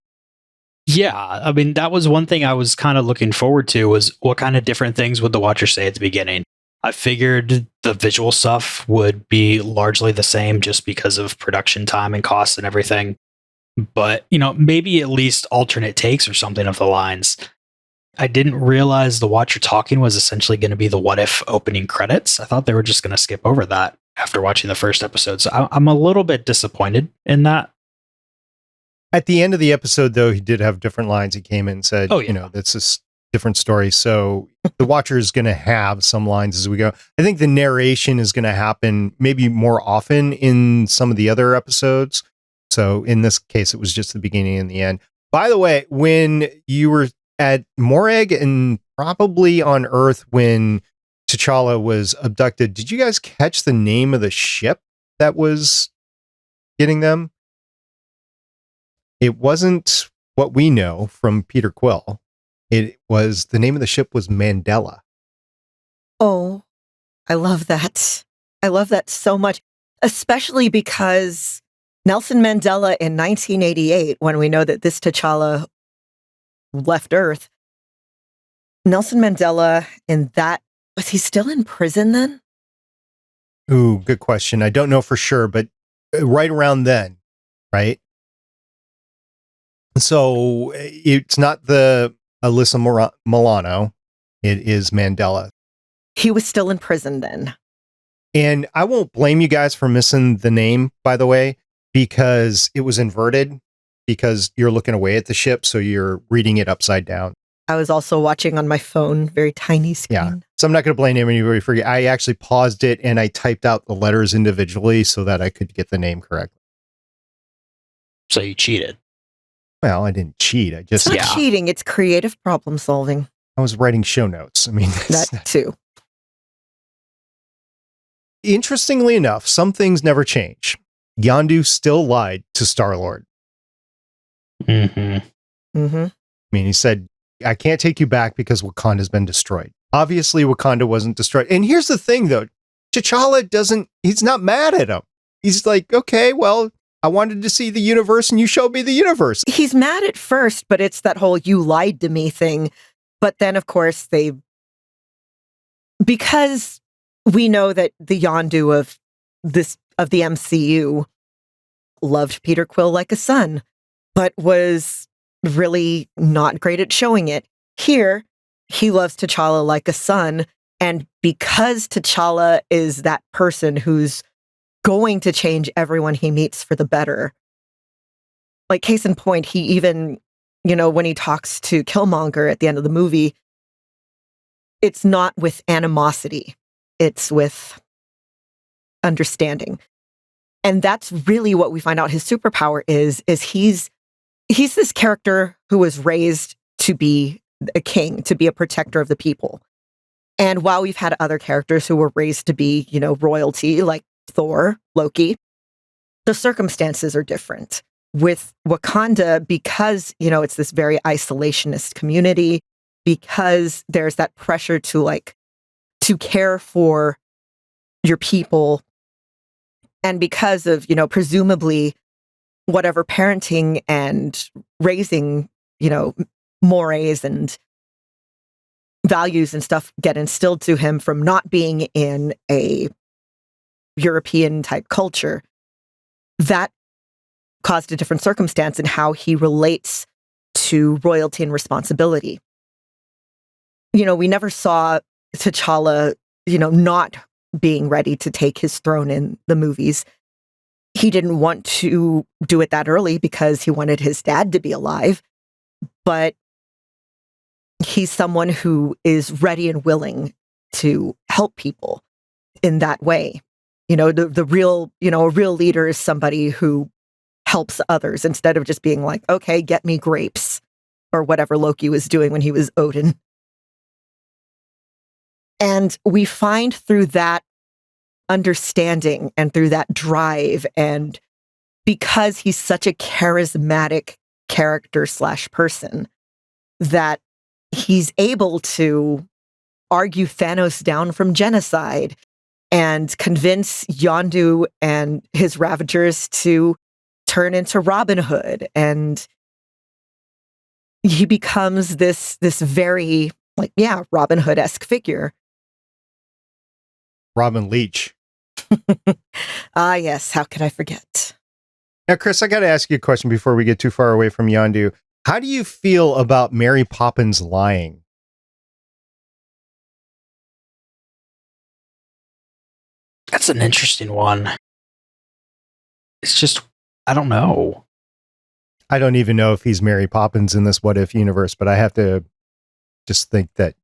[SPEAKER 4] Yeah, I mean, that was one thing I was kind of looking forward to, was what kind of different things would the Watcher say at the beginning. I figured the visual stuff would be largely the same just because of production time and costs and everything. But, maybe at least alternate takes or something of the lines. I didn't realize the Watcher talking was essentially going to be the what if opening credits. I thought they were just going to skip over that after watching the first episode. So I'm a little bit disappointed in that.
[SPEAKER 5] At the end of the episode, though, he did have different lines. He came in and said,
[SPEAKER 4] Oh, yeah.
[SPEAKER 5] that's a different story. So the Watcher is going to have some lines as we go. I think the narration is going to happen maybe more often in some of the other episodes. So in this case, it was just the beginning and the end. By the way, when you were at Morag and probably on Earth when T'Challa was abducted, did you guys catch the name of the ship that was getting them? It wasn't what we know from Peter Quill. The name of the ship was Mandela.
[SPEAKER 1] Oh, I love that. I love that so much, especially because Nelson Mandela in 1988, when we know that this T'Challa left Earth, Nelson Mandela was he still in prison then?
[SPEAKER 5] Ooh, good question. I don't know for sure, but right around then, right? So it's not the Alyssa Milano. It is Mandela.
[SPEAKER 1] He was still in prison then.
[SPEAKER 5] And I won't blame you guys for missing the name, by the way, because it was inverted, because you're looking away at the ship, so you're reading it upside down.
[SPEAKER 1] I was also watching on my phone, very tiny screen.
[SPEAKER 5] Yeah. So I'm not going to blame anybody for it. I actually paused it and I typed out the letters individually so that I could get the name correctly.
[SPEAKER 4] So you cheated.
[SPEAKER 5] Well, I didn't cheat.
[SPEAKER 1] It's not cheating. It's creative problem solving.
[SPEAKER 5] I was writing show notes. I mean,
[SPEAKER 1] that too.
[SPEAKER 5] Interestingly enough, some things never change. Yondu still lied to Star-Lord.
[SPEAKER 4] Mm-hmm.
[SPEAKER 1] Mm-hmm.
[SPEAKER 5] I mean, he said, I can't take you back because Wakanda's been destroyed. Obviously, Wakanda wasn't destroyed. And here's the thing, though. T'Challa he's not mad at him. He's like, okay, well, I wanted to see the universe and you showed me the universe.
[SPEAKER 1] He's mad at first, but it's that whole you lied to me thing. But then, of course, because we know that the Yondu of the MCU loved Peter Quill like a son, but was really not great at showing it. Here, he loves T'Challa like a son, and because T'Challa is that person who's going to change everyone he meets for the better. Like, case in point, he even, when he talks to Killmonger at the end of the movie, it's not with animosity. It's with understanding. And that's really what we find out his superpower is he's this character who was raised to be a king, to be a protector of the people. And while we've had other characters who were raised to be, royalty, like Thor, Loki, the circumstances are different. With Wakanda, because, it's this very isolationist community, because there's that pressure to care for your people, and because of, presumably whatever parenting and raising, mores and values and stuff get instilled to him from not being in a European type culture, that caused a different circumstance in how he relates to royalty and responsibility. We never saw T'Challa, not being ready to take his throne in the movies. He didn't want to do it that early because he wanted his dad to be alive, but he's someone who is ready and willing to help people in that way. The real, a real leader is somebody who helps others instead of just being like, okay, get me grapes, or whatever Loki was doing when he was Odin. And we find through that understanding and through that drive, and because he's such a charismatic character / person, that he's able to argue Thanos down from genocide and convince Yondu and his Ravagers to turn into Robin Hood. And he becomes this very, Robin Hood-esque figure.
[SPEAKER 5] Robin Leach.
[SPEAKER 1] Ah, yes. How could I forget?
[SPEAKER 5] Now, Chris, I got to ask you a question before we get too far away from Yondu. How do you feel about Mary Poppins lying?
[SPEAKER 4] That's an interesting one. It's just, I don't know.
[SPEAKER 5] I don't even know if he's Mary Poppins in this What If universe, but I have to just think that,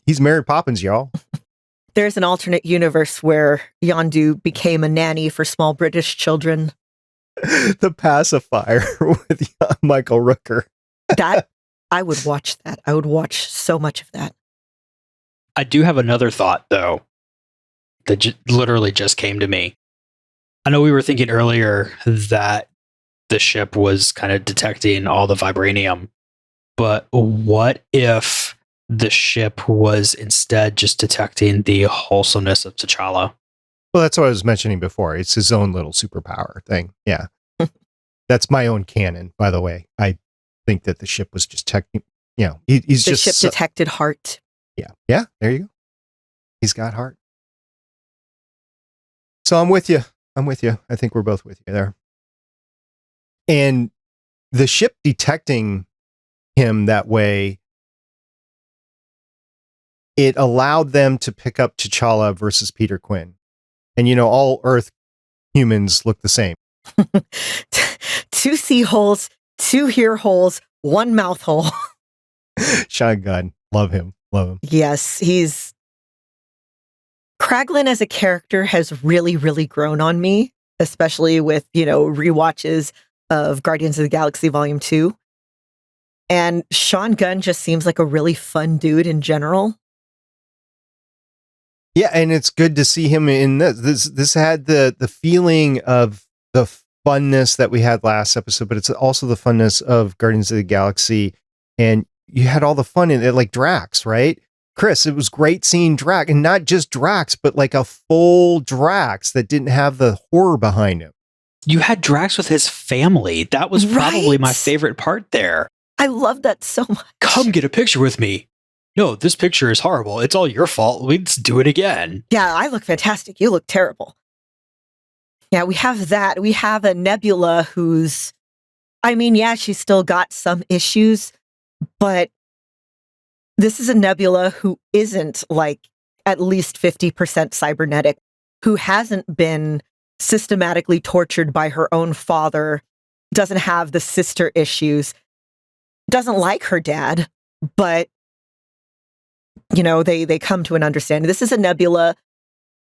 [SPEAKER 5] he's Mary Poppins, y'all.
[SPEAKER 1] There's an alternate universe where Yondu became a nanny for small British children.
[SPEAKER 5] The Pacifier with Michael Rooker.
[SPEAKER 1] That, I would watch that. I would watch so much of that.
[SPEAKER 4] I do have another thought, though, that literally just came to me. I know we were thinking earlier that the ship was kind of detecting all the vibranium, but what if the ship was instead just detecting the wholesomeness of T'Challa?
[SPEAKER 5] Well, that's what I was mentioning before. It's his own little superpower thing. Yeah. That's my own canon, by the way. I think that the ship was just he's
[SPEAKER 1] the
[SPEAKER 5] just...
[SPEAKER 1] The ship detected heart.
[SPEAKER 5] Yeah. Yeah, there you go. He's got heart. So I'm with you. I think we're both with you there. And the ship detecting him that way, it allowed them to pick up T'Challa versus Peter Quinn. And, all Earth humans look the same.
[SPEAKER 1] 2 sea holes, 2 ear holes, 1 mouth hole.
[SPEAKER 5] Sean Gunn. Love him.
[SPEAKER 1] Yes, Kraglin as a character has really, really grown on me, especially with, rewatches of Guardians of the Galaxy Volume 2. And Sean Gunn just seems like a really fun dude in general.
[SPEAKER 5] Yeah, and it's good to see him in this. This had the feeling of the funness that we had last episode, but it's also the funness of Guardians of the Galaxy. And you had all the fun in it, like Drax, right? Chris, it was great seeing Drax, and not just Drax, but like a full Drax that didn't have the horror behind him.
[SPEAKER 4] You had Drax with his family. That was probably my favorite part there.
[SPEAKER 1] I love that so much.
[SPEAKER 4] Come get a picture with me. No, this picture is horrible. It's all your fault. Let's do it again.
[SPEAKER 1] Yeah, I look fantastic. You look terrible. Yeah, we have that. We have a Nebula who's, she's still got some issues, but this is a Nebula who isn't like at least 50% cybernetic, who hasn't been systematically tortured by her own father, doesn't have the sister issues, doesn't like her dad, but they come to an understanding. This is a Nebula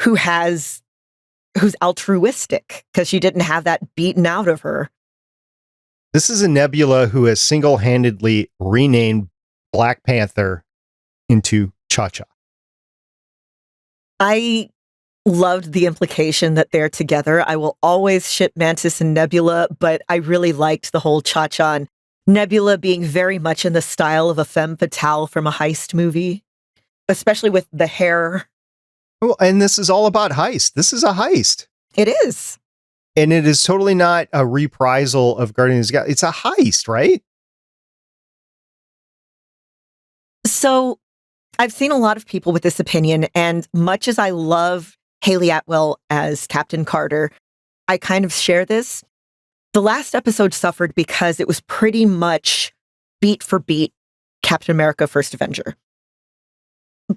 [SPEAKER 1] who has who's altruistic because she didn't have that beaten out of her.
[SPEAKER 5] This is a Nebula who has single-handedly renamed Black Panther into Cha-Cha.
[SPEAKER 1] I loved the implication that they're together. I will always ship Mantis and Nebula, but I really liked the whole Cha-Cha and Nebula being very much in the style of a femme fatale from a heist movie, especially with the hair.
[SPEAKER 5] Well, and this is all about heist. This is a heist.
[SPEAKER 1] It is.
[SPEAKER 5] And it is totally not a reprisal of Guardians of the Galaxy. It's a heist, right?
[SPEAKER 1] So I've seen a lot of people with this opinion, and much as I love Haley Atwell as Captain Carter, I kind of share this. The last episode suffered because it was pretty much beat for beat Captain America First Avenger.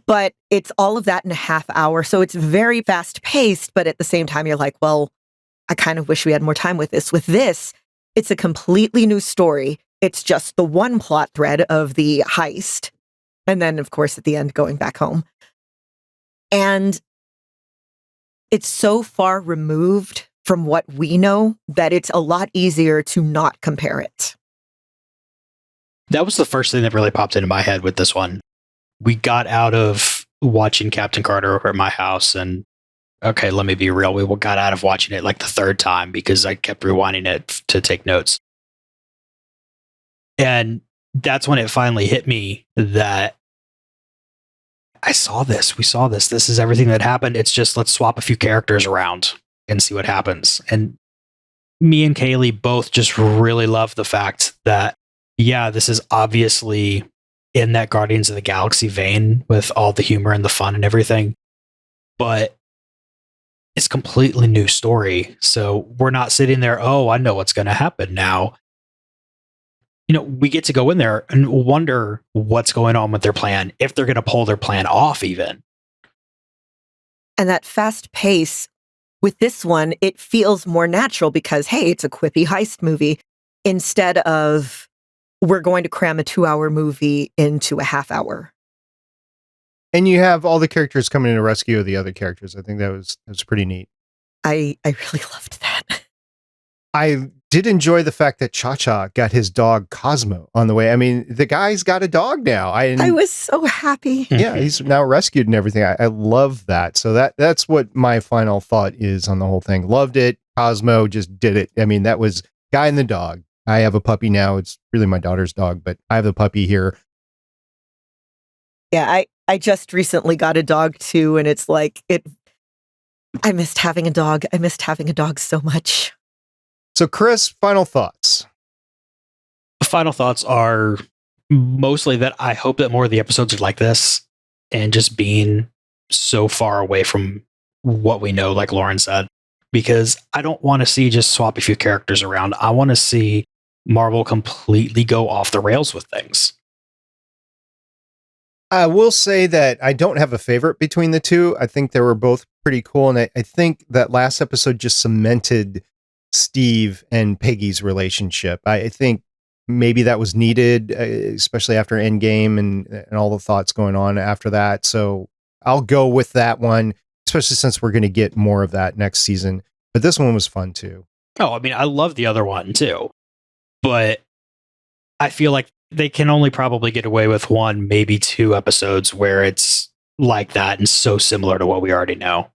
[SPEAKER 1] But it's all of that in a half hour, so it's very fast paced, but at the same time, you're like, well, I kind of wish we had more time with this. With this, it's a completely new story. It's just the one plot thread of the heist. And then, of course, at the end, going back home. And it's so far removed from what we know that it's a lot easier to not compare it.
[SPEAKER 4] That was the first thing that really popped into my head with this one. We got out of watching Captain Carter over at my house, and okay, let me be real. We got out of watching it like the third time because I kept rewinding it to take notes. And that's when it finally hit me that I saw this. We saw this. This is everything that happened. It's just let's swap a few characters around and see what happens. And me and Kaylee both just really love the fact that, yeah, this is obviously in that Guardians of the Galaxy vein with all the humor and the fun and everything. But it's a completely new story. So we're not sitting there, oh, I know what's going to happen now. You know, we get to go in there and wonder what's going on with their plan, if they're going to pull their plan off even.
[SPEAKER 1] And that fast pace with this one, it feels more natural because, hey, it's a quippy heist movie instead of we're going to cram a 2-hour movie into a half hour.
[SPEAKER 5] And you have all the characters coming in to rescue the other characters. I think that was pretty neat.
[SPEAKER 1] I really loved that.
[SPEAKER 5] I did enjoy the fact that Cha-Cha got his dog Cosmo on the way. I mean, the guy's got a dog now.
[SPEAKER 1] I was so happy.
[SPEAKER 5] Yeah, he's now rescued and everything. I love that. So that's what my final thought is on the whole thing. Loved it. Cosmo just did it. I mean, that was guy and the dog. I have a puppy now. It's really my daughter's dog, but I have the puppy here.
[SPEAKER 1] Yeah, I just recently got a dog too, and it's like I missed having a dog. I missed having a dog so much.
[SPEAKER 5] So Chris, final thoughts.
[SPEAKER 4] Final thoughts are mostly that I hope that more of the episodes are like this and just being so far away from what we know, like Lauren said, because I don't want to see just swap a few characters around. I want to see Marvel completely go off the rails with things.
[SPEAKER 5] I will say that I don't have a favorite between the two. I think they were both pretty cool. And I think that last episode just cemented Steve and Peggy's relationship. I think maybe that was needed, especially after Endgame and all the thoughts going on after that. So I'll go with that one, especially since we're going to get more of that next season. But this one was fun too.
[SPEAKER 4] Oh, I mean, I love the other one too. But I feel like they can only probably get away with one, maybe 2 episodes where it's like that and so similar to what we already know.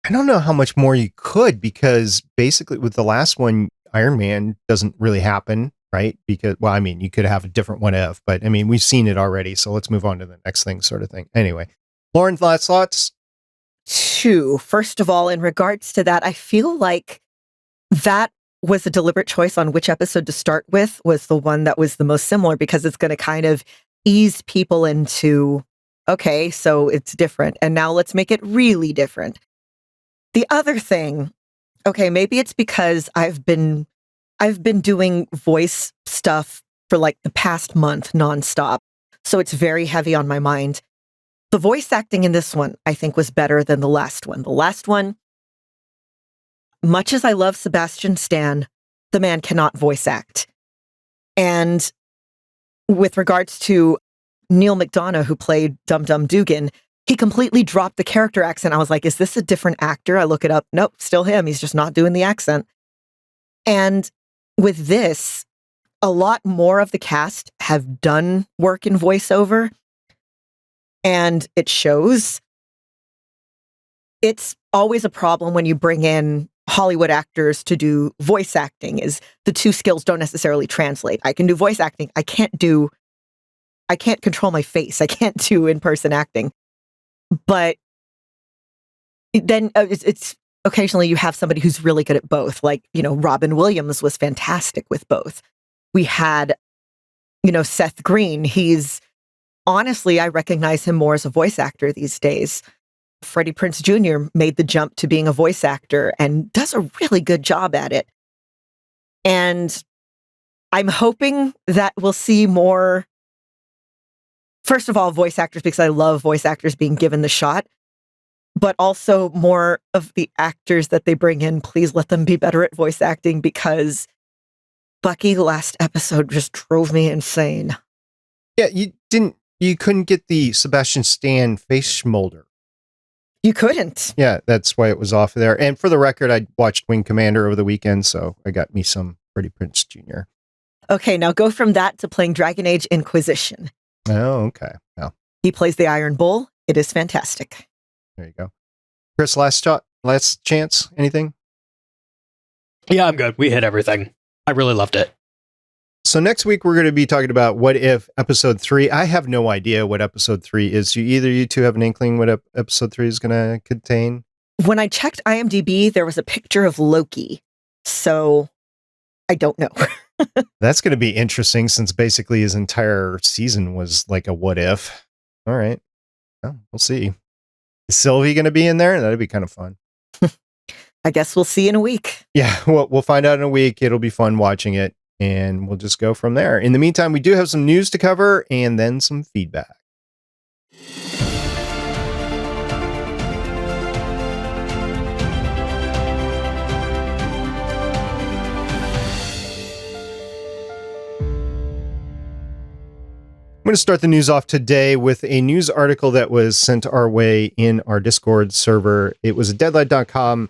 [SPEAKER 5] I don't know how much more you could, because basically with the last one, Iron Man doesn't really happen, right? Because, well, I mean, you could have a different what if, but I mean, we've seen it already. So let's move on to the next thing sort of thing. Anyway, Lauren, last thoughts?
[SPEAKER 1] 2. First of all, in regards to that, I feel like that was a deliberate choice on which episode to start with, was the one that was the most similar, because it's going to kind of ease people into, okay, so it's different. And now let's make it really different. The other thing, okay, maybe it's because I've been doing voice stuff for like the past month nonstop. So it's very heavy on my mind. The voice acting in this one, I think, was better than the last one. The last one, much as I love Sebastian Stan, the man cannot voice act. And with regards to Neil McDonough, who played Dum Dum Dugan, he completely dropped the character accent. I was like, is this a different actor? I look it up. Nope, still him. He's just not doing the accent. And with this, a lot more of the cast have done work in voiceover, and it shows. It's always a problem when you bring in Hollywood actors to do voice acting, is the two skills don't necessarily translate. I can do voice acting. I can't control my face. I can't do in-person acting. But then it's occasionally you have somebody who's really good at both. Like, Robin Williams was fantastic with both. We had, Seth Green. Honestly, I recognize him more as a voice actor these days. Freddie Prinze Jr. made the jump to being a voice actor and does a really good job at it. And I'm hoping that we'll see more, first of all, voice actors, because I love voice actors being given the shot, but also more of the actors that they bring in, please let them be better at voice acting, because Bucky last episode just drove me insane.
[SPEAKER 5] Yeah, you couldn't get the Sebastian Stan face smolder.
[SPEAKER 1] You couldn't.
[SPEAKER 5] Yeah, that's why it was off there. And for the record, I watched Wing Commander over the weekend, so I got me some Freddie Prinze Jr.
[SPEAKER 1] Okay, now go from that to playing Dragon Age Inquisition.
[SPEAKER 5] Oh, okay. Well,
[SPEAKER 1] he plays the Iron Bull. It is fantastic.
[SPEAKER 5] There you go. Chris, last chance? Anything?
[SPEAKER 4] Yeah, I'm good. We hit everything. I really loved it.
[SPEAKER 5] So next week, we're going to be talking about What If Episode 3. I have no idea what Episode 3 is. You two have an inkling what Episode 3 is going to contain?
[SPEAKER 1] When I checked IMDb, there was a picture of Loki. So I don't know.
[SPEAKER 5] That's going to be interesting, since basically his entire season was like a what if. All right. Well, we'll see. Is Sylvie going to be in there? That'd be kind of fun.
[SPEAKER 1] I guess we'll see in a week.
[SPEAKER 5] Yeah, we'll find out in a week. It'll be fun watching it. And we'll just go from there. In the meantime, we do have some news to cover and then some feedback. I'm going to start the news off today with a news article that was sent our way in our Discord server. It was a Deadline.com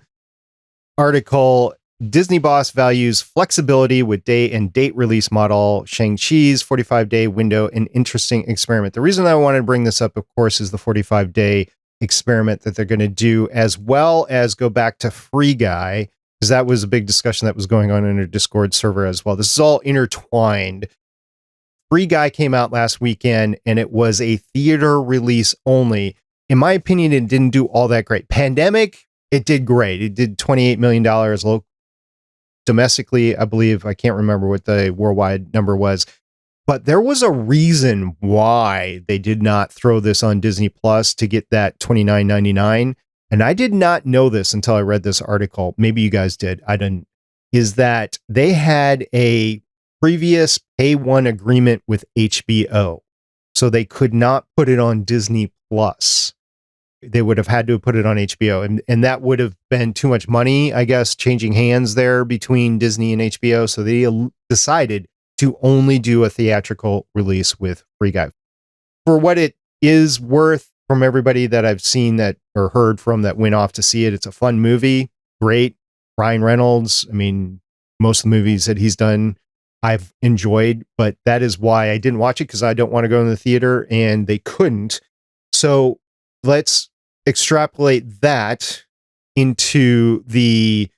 [SPEAKER 5] article. Disney boss values flexibility with day and date release model. Shang-Chi's 45-day window, an interesting experiment. The reason I wanted to bring this up, of course, is the 45-day experiment that they're going to do, as well as go back to Free Guy, because that was a big discussion that was going on in our Discord server as well. This is all intertwined. Free Guy came out last weekend, and it was a theater release only. In my opinion, it didn't do all that great. Pandemic, it did great. It did $28 million domestically, I believe. I can't remember what the worldwide number was, but there was a reason why they did not throw this on Disney Plus to get that $29.99. And I did not know this until I read this article. Maybe you guys did. I didn't. Is that they had a previous pay one agreement with HBO, so they could not put it on Disney Plus. They would have had to put it on HBO, and that would have been too much money, I guess, changing hands there between Disney and HBO. So they decided to only do a theatrical release with Free Guy. For what it is worth, from everybody that I've seen that or heard from that went off to see it, it's a fun movie. Great. Ryan Reynolds. I mean, most of the movies that he's done, I've enjoyed, but that is why I didn't watch it, because I don't want to go in the theater, and they couldn't. So let's extrapolate that into the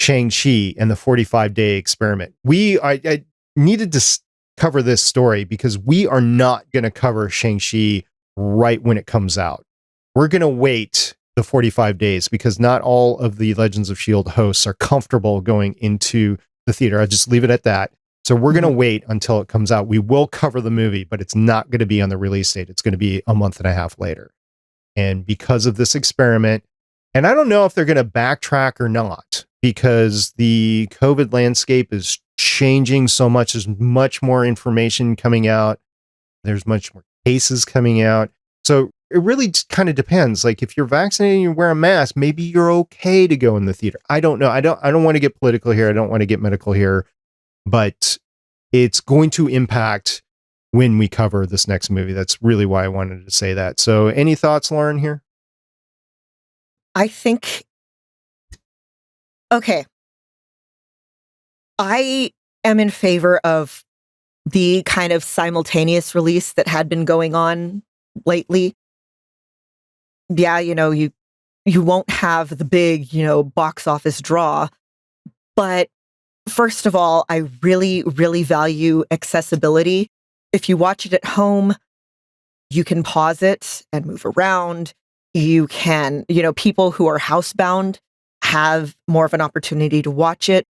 [SPEAKER 5] Shang-Chi and the 45-day experiment. I needed to cover this story because we are not going to cover Shang-Chi right when it comes out. We're going to wait the 45 days because not all of the Legends of S.H.I.E.L.D. hosts are comfortable going into the theater. I'll just leave it at that. So we're going to wait until it comes out. We will cover the movie, but it's not going to be on the release date. It's going to be a month and a half later. And because of this experiment, and I don't know if they're going to backtrack or not, because the COVID landscape is changing so much. There's much more information coming out. There's much more cases coming out. So it really just kind of depends. Like if you're vaccinated and you wear a mask, maybe you're okay to go in the theater. I don't know. I don't want to get political here. I don't want to get medical here, but it's going to impact when we cover this next movie. That's really why I wanted to say that. So any thoughts, Lauren, here?
[SPEAKER 1] I think, okay, I am in favor of the kind of simultaneous release that had been going on lately. Yeah, you won't have the big, box office draw, but first of all, I really, really value accessibility. If you watch it at home, you can pause it and move around. You can, people who are housebound have more of an opportunity to watch it.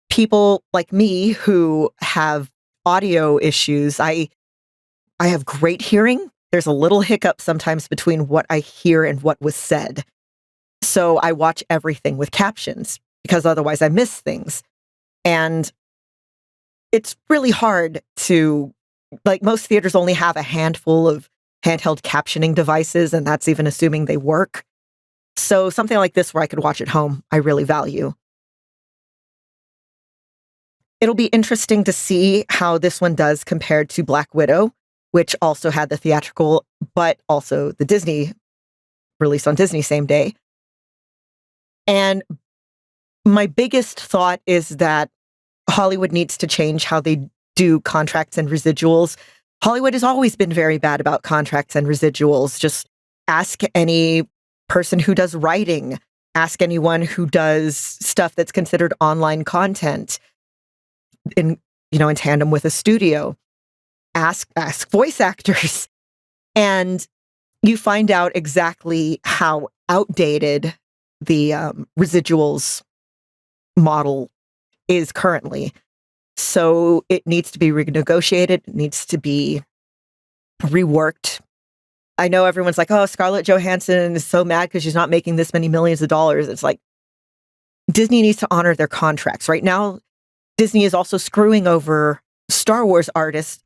[SPEAKER 1] People like me who have audio issues, I have great hearing. There's a little hiccup sometimes between what I hear and what was said. So I watch everything with captions because otherwise I miss things. And it's really hard to, like, most theaters only have a handful of handheld captioning devices, and that's even assuming they work. So something like this where I could watch at home, I really value. It'll be interesting to see how this one does compared to Black Widow, which also had the theatrical, but also the Disney release on Disney same day. And my biggest thought is that Hollywood needs to change how they do contracts and residuals. Hollywood has always been very bad about contracts and residuals. Just ask any person who does writing, ask anyone who does stuff that's considered online content in tandem with a studio. Ask voice actors, and you find out exactly how outdated the residuals model is currently. So it needs to be renegotiated, it needs to be reworked. I know everyone's like, oh, Scarlett Johansson is so mad because she's not making this many millions of dollars. It's like, Disney needs to honor their contracts. Right now, Disney is also screwing over Star Wars authors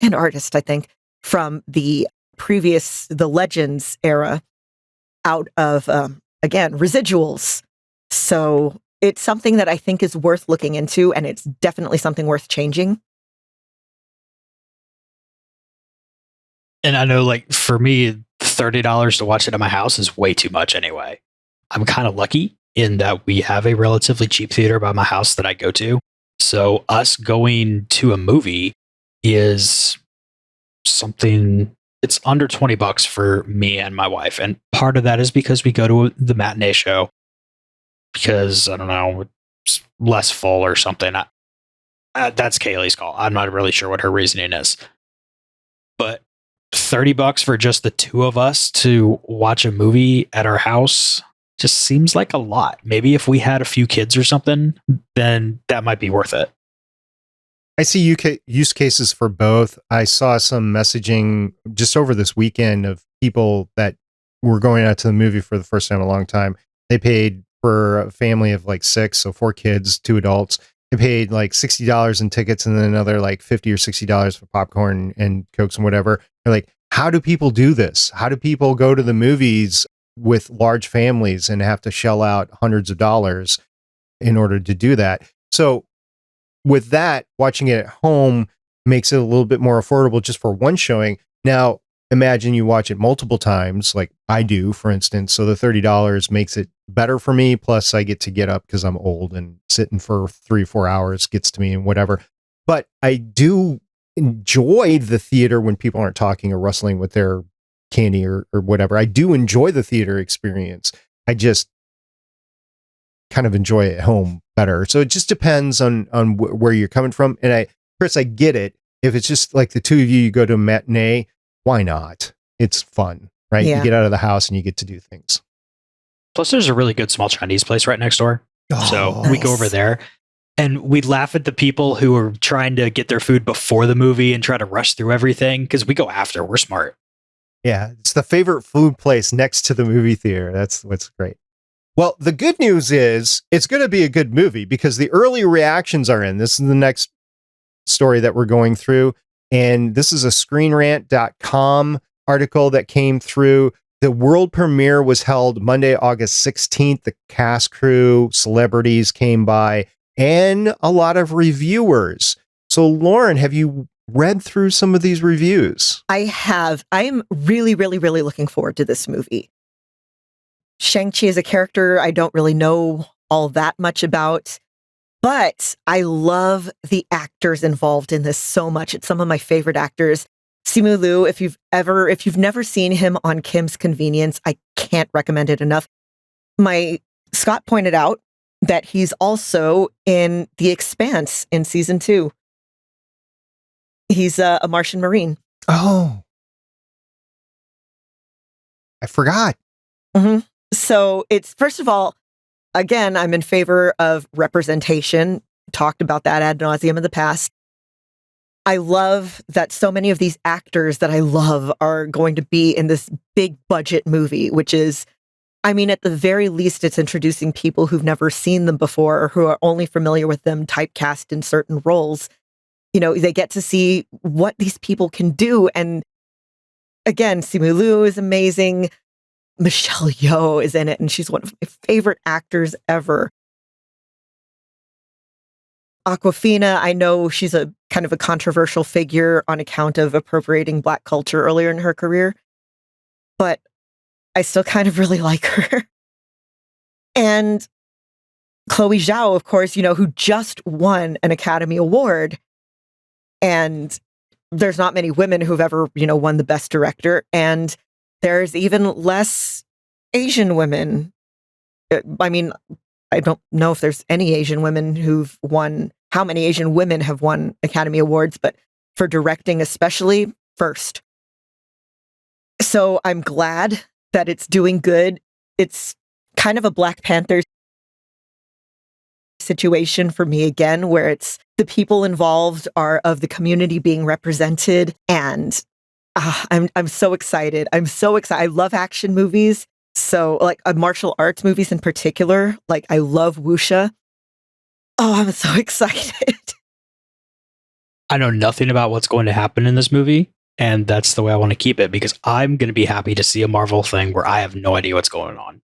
[SPEAKER 1] and artists, I think, from the Legends era out of, again, residuals. So it's something that I think is worth looking into, and it's definitely something worth changing.
[SPEAKER 4] And I know, like, for me, $30 to watch it at my house is way too much anyway. I'm kind of lucky in that we have a relatively cheap theater by my house that I go to. So us going to a movie is something, it's under $20 for me and my wife. And part of that is because we go to the matinee show because, I don't know, it's less full or something. That's Kaylee's call. I'm not really sure what her reasoning is. But $30 for just the two of us to watch a movie at our house just seems like a lot. Maybe if we had a few kids or something, then that might be worth it.
[SPEAKER 5] I see use cases for both. I saw some messaging just over this weekend of people that were going out to the movie for the first time in a long time. They paid for a family of like 6, so 4 kids, 2 adults. They paid like $60 in tickets and then another like $50 or $60 for popcorn and Cokes and whatever. They're like, how do people do this? How do people go to the movies with large families and have to shell out hundreds of dollars in order to do that? So with that, watching it at home makes it a little bit more affordable just for one showing. Now, imagine you watch it multiple times, like I do, for instance. So the $30 makes it better for me. Plus, I get to get up because I'm old, and sitting for 3 or 4 hours gets to me and whatever. But I do enjoy the theater when people aren't talking or rustling with their candy or whatever. I do enjoy the theater experience. I just kind of enjoy it at home better. So it just depends on where you're coming from. And Chris, I get it. If it's just like the two of you go to a matinee, why not? It's fun, right?
[SPEAKER 1] Yeah.
[SPEAKER 5] You get out of the house and you get to do things.
[SPEAKER 4] Plus, there's a really good small Chinese place right next door. So we go over there and we laugh at the people who are trying to get their food before the movie and try to rush through everything because we go after. We're smart.
[SPEAKER 5] Yeah, it's the favorite food place next to the movie theater. That's what's great. Well, the good news is it's going to be a good movie because the early reactions are in. This is the next story that we're going through. And this is a screenrant.com article that came through. The world premiere was held Monday, August 16th. The cast, crew, celebrities came by, and a lot of reviewers. So, Lauren, have you read through some of these reviews?
[SPEAKER 1] I have. I am really, really, really looking forward to this movie. Shang-Chi is a character I don't really know all that much about, but I love the actors involved in this so much. It's some of my favorite actors. Simu Liu, if you've never seen him on Kim's Convenience, I can't recommend it enough. Scott pointed out that he's also in The Expanse in season 2. He's a Martian Marine.
[SPEAKER 5] Oh, I forgot.
[SPEAKER 1] Mm-hmm. So it's, first of all, again, I'm in favor of representation. Talked about that ad nauseum in the past. I love that so many of these actors that I love are going to be in this big budget movie, which is, I mean, at the very least, it's introducing people who've never seen them before or who are only familiar with them typecast in certain roles. You know, they get to see what these people can do. And again, Simu Liu is amazing. Michelle Yeoh is in it, and she's one of my favorite actors ever. Awkwafina, I know she's a kind of a controversial figure on account of appropriating Black culture earlier in her career, but I still kind of really like her. And Chloe Zhao, of course, you know, who just won an Academy Award. And there's not many women who've ever, you know, won the Best Director. And there's even less Asian women. I mean, I don't know if there's any Asian women who've won, how many Asian women have won Academy Awards, but for directing especially, first. So I'm glad that it's doing good. It's kind of a Black Panther situation for me again, where it's the people involved are of the community being represented, and I'm so excited. I'm so excited. I love action movies. So like martial arts movies in particular, like I love wuxia. Oh, I'm so excited.
[SPEAKER 4] I know nothing about what's going to happen in this movie, and that's the way I want to keep it, because I'm going to be happy to see a Marvel thing where I have no idea what's going on.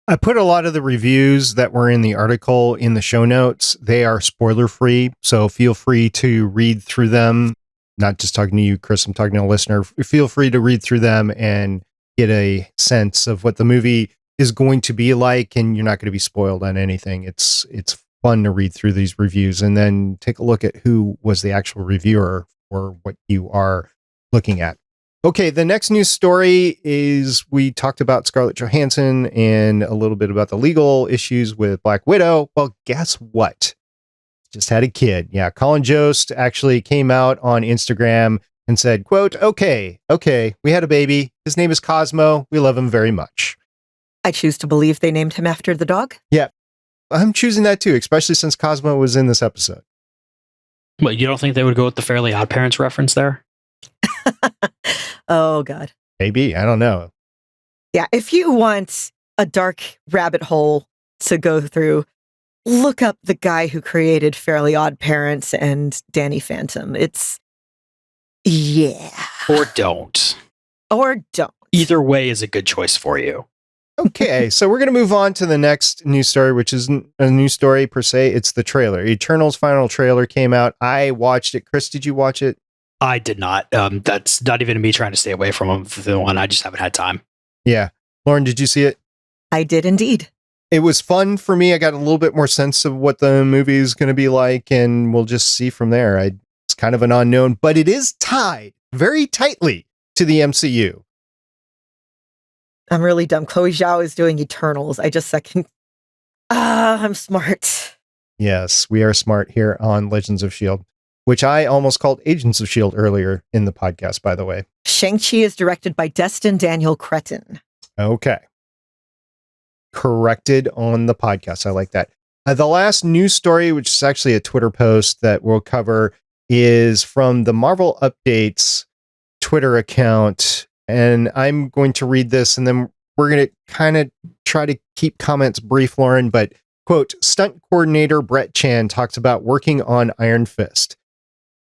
[SPEAKER 5] I put a lot of the reviews that were in the article in the show notes. They are spoiler free, so feel free to read through them. Not just talking to you, Chris, I'm talking to a listener. Feel free to read through them and get a sense of what the movie is going to be like, and you're not going to be spoiled on anything. It's fun to read through these reviews and then take a look at who was the actual reviewer or what you are looking at. Okay, the next news story is we talked about Scarlett Johansson and a little bit about the legal issues with Black Widow. Well, guess what? Just had a kid. Yeah, Colin Jost actually came out on Instagram and said, quote, okay, we had a baby. His name is Cosmo. We love him very much.
[SPEAKER 1] I choose to believe they named him after the dog.
[SPEAKER 5] Yeah, I'm choosing that too, especially since Cosmo was in this episode.
[SPEAKER 4] Well, you don't think they would go with the Fairly Odd Parents reference there?
[SPEAKER 1] Oh, God.
[SPEAKER 5] Maybe. I don't know.
[SPEAKER 1] Yeah, if you want a dark rabbit hole to go through, look up the guy who created Fairly Odd Parents and Danny Phantom. It's, yeah.
[SPEAKER 4] Or don't.
[SPEAKER 1] Or don't.
[SPEAKER 4] Either way is a good choice for you.
[SPEAKER 5] Okay, so we're going to move on to the next news story, which isn't a news story per se. It's the trailer. Eternal's final trailer came out. I watched it. Chris, did you watch it?
[SPEAKER 4] I did not. That's not even me trying to stay away from the one. I just haven't had time.
[SPEAKER 5] Yeah. Lauren, did you see it?
[SPEAKER 1] I did indeed.
[SPEAKER 5] It was fun for me. I got a little bit more sense of what the movie is going to be like, and we'll just see from there. It's kind of an unknown, but it is tied very tightly to the MCU.
[SPEAKER 1] I'm really dumb. Chloe Zhao is doing Eternals. I just second. I'm smart.
[SPEAKER 5] Yes, we are smart here on Legends of S.H.I.E.L.D., which I almost called Agents of S.H.I.E.L.D. earlier in the podcast, by the way.
[SPEAKER 1] Shang-Chi is directed by Destin Daniel Cretton.
[SPEAKER 5] Okay. Corrected on the podcast. I like that. The last news story, which is actually a Twitter post that we'll cover, is from the Marvel Updates Twitter account. And I'm going to read this, and then we're going to kind of try to keep comments brief, Lauren. But, quote, stunt coordinator Brett Chan talks about working on Iron Fist.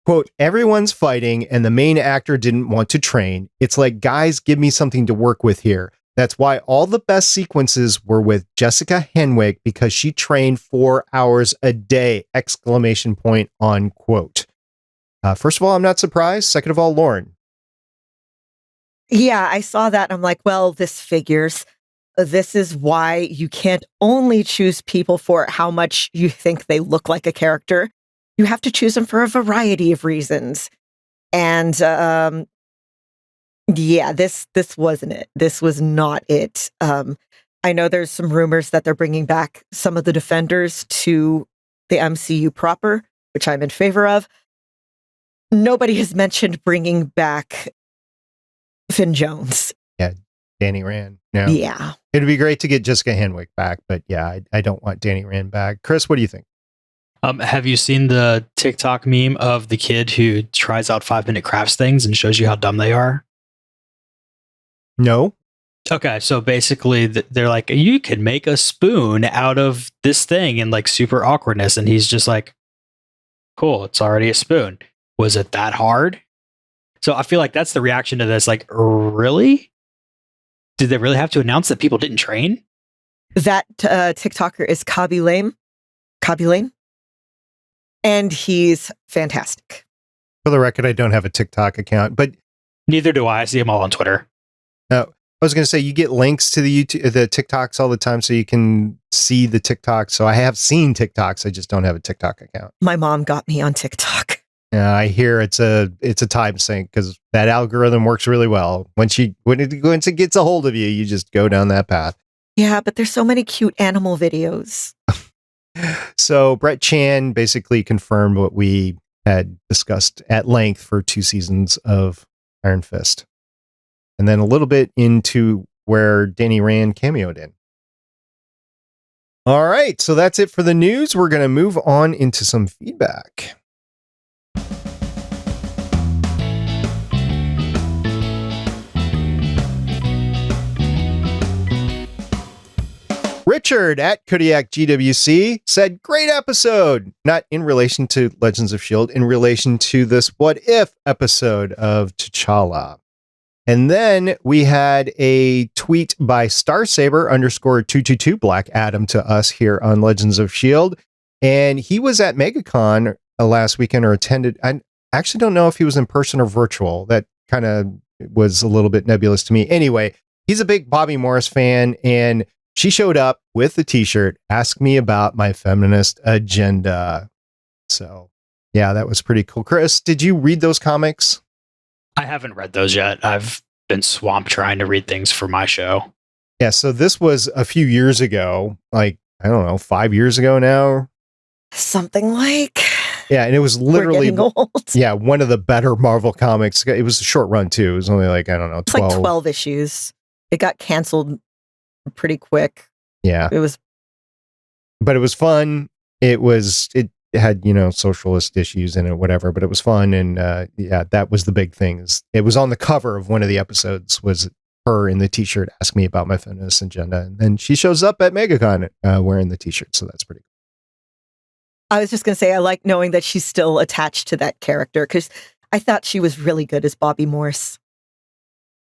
[SPEAKER 5] Quote, everyone's fighting, and the main actor didn't want to train. It's like, guys, give me something to work with here. That's why all the best sequences were with Jessica Henwick, because she trained 4 hours a day, exclamation point on quote. First of all, I'm not surprised. Second of all, Lauren.
[SPEAKER 1] Yeah, I saw that. I'm like, well, this figures. This is why you can't only choose people for how much you think they look like a character. You have to choose them for a variety of reasons. And yeah, this wasn't it. This was not it. I know there's some rumors that they're bringing back some of the Defenders to the MCU proper, which I'm in favor of. Nobody has mentioned bringing back Finn Jones.
[SPEAKER 5] Yeah, Danny Rand. No.
[SPEAKER 1] Yeah.
[SPEAKER 5] It'd be great to get Jessica Henwick back, but yeah, I don't want Danny Rand back. Chris, what do you think?
[SPEAKER 4] Have you seen the TikTok meme of the kid who tries out 5-minute crafts things and shows you how dumb they are?
[SPEAKER 5] No.
[SPEAKER 4] Okay, so basically they're like, you can make a spoon out of this thing and like super awkwardness. And he's just like, cool, it's already a spoon. Was it that hard? So I feel like that's the reaction to this. Like, really? Did they really have to announce that people didn't train?
[SPEAKER 1] That TikToker is Kabi Lane. And he's fantastic.
[SPEAKER 5] For the record, I don't have a TikTok account, but
[SPEAKER 4] neither do I. I see them all on Twitter.
[SPEAKER 5] No, I was going to say you get links to the TikToks all the time, so you can see the TikToks. So I have seen TikToks. I just don't have a TikTok account.
[SPEAKER 1] My mom got me on TikTok.
[SPEAKER 5] Yeah, I hear it's a time sink because that algorithm works really well. Once it gets a hold of you, you just go down that path.
[SPEAKER 1] Yeah, but there's so many cute animal videos.
[SPEAKER 5] So Brett Chan basically confirmed what we had discussed at length for 2 seasons of Iron Fist. And then a little bit into where Danny Rand cameoed in. All right, so that's it for the news. We're going to move on into some feedback. Richard at Kodiak GWC said, great episode. Not in relation to Legends of S.H.I.E.L.D., in relation to this What If episode of T'Challa. And then we had a tweet by Starsaber_222 Black Adam to us here on Legends of S.H.I.E.L.D. And he was at MegaCon last weekend or attended. I actually don't know if he was in person or virtual. That kind of was a little bit nebulous to me. Anyway, he's a big Bobby Morris fan, and she showed up with the t-shirt, asked me about my feminist agenda. So, yeah, that was pretty cool. Chris, did you read those comics?
[SPEAKER 4] I haven't read those yet. I've been swamped trying to read things for my show.
[SPEAKER 5] Yeah, so this was a few years ago, like, I don't know, 5 years ago now.
[SPEAKER 1] Something like.
[SPEAKER 5] Yeah, and it was literally
[SPEAKER 1] old.
[SPEAKER 5] Yeah, one of the better Marvel comics. It was a short run too. It was only like, I don't know, 12.
[SPEAKER 1] It's like 12 issues. It got canceled pretty quick.
[SPEAKER 5] Yeah.
[SPEAKER 1] But
[SPEAKER 5] it was fun. It had, socialist issues in it, whatever, but it was fun. And yeah, that was the big thing. It was on the cover of one of the episodes, was her in the t-shirt, ask me about my feminist agenda. And then she shows up at MegaCon wearing the t-shirt. So that's pretty cool.
[SPEAKER 1] I was just going to say, I like knowing that she's still attached to that character because I thought she was really good as Bobby Morse.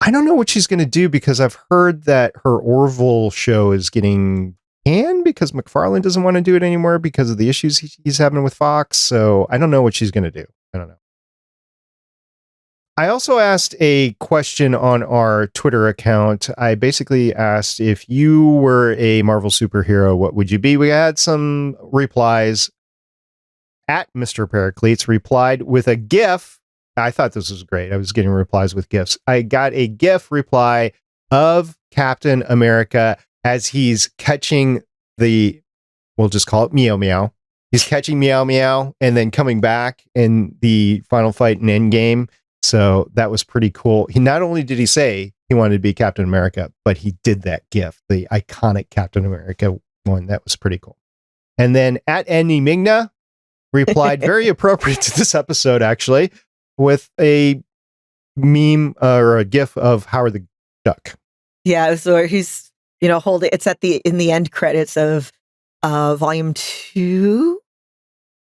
[SPEAKER 5] I don't know what she's going to do because I've heard that her Orville show is getting canned because McFarlane doesn't want to do it anymore because of the issues he's having with Fox. So I don't know what she's going to do. I don't know. I also asked a question on our Twitter account. I basically asked, if you were a Marvel superhero, what would you be? We had some replies. At Mr. Pericletes replied with a GIF. I thought this was great. I was getting replies with GIFs. I got a GIF reply of Captain America as he's catching we'll just call it Meow Meow. He's catching Meow Meow and then coming back in the final fight in Endgame. So that was pretty cool. Not only did he say he wanted to be Captain America, but he did that GIF, the iconic Captain America one. That was pretty cool. And then at Annie Migna replied, very appropriate to this episode, actually, with a meme or a GIF of Howard the Duck.
[SPEAKER 1] Yeah, so he's, holding. It's in the end credits of volume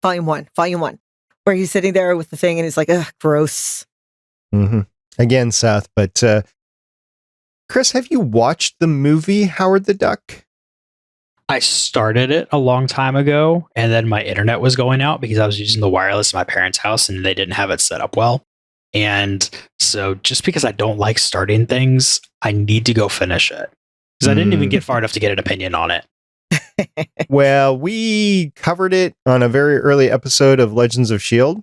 [SPEAKER 1] 1, where he's sitting there with the thing and he's like, ugh, gross.
[SPEAKER 5] Mm-hmm. Again, Seth, but Chris, have you watched the movie Howard the Duck?
[SPEAKER 4] I started it a long time ago, and then my internet was going out because I was using the wireless in my parents' house and they didn't have it set up well. And so just because I don't like starting things, I need to go finish it. Because I didn't even get far enough to get an opinion on it.
[SPEAKER 5] Well, we covered it on a very early episode of Legends of S.H.I.E.L.D.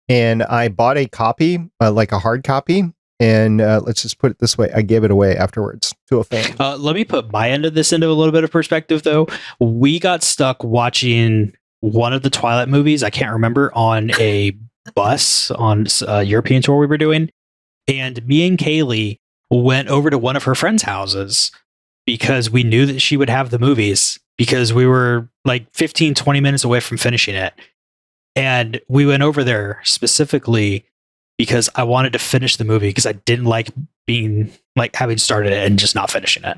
[SPEAKER 5] And I bought a copy, like a hard copy. And let's just put it this way. I gave it away afterwards to a fan.
[SPEAKER 4] Let me put my end of this into a little bit of perspective, though. We got stuck watching one of the Twilight movies. I can't remember, on a bus on a European tour we were doing. And me and Kaylee went over to one of her friends' houses because we knew that she would have the movies because we were like 15, 20 minutes away from finishing it. And we went over there specifically because I wanted to finish the movie because I didn't like being like having started it and just not finishing it.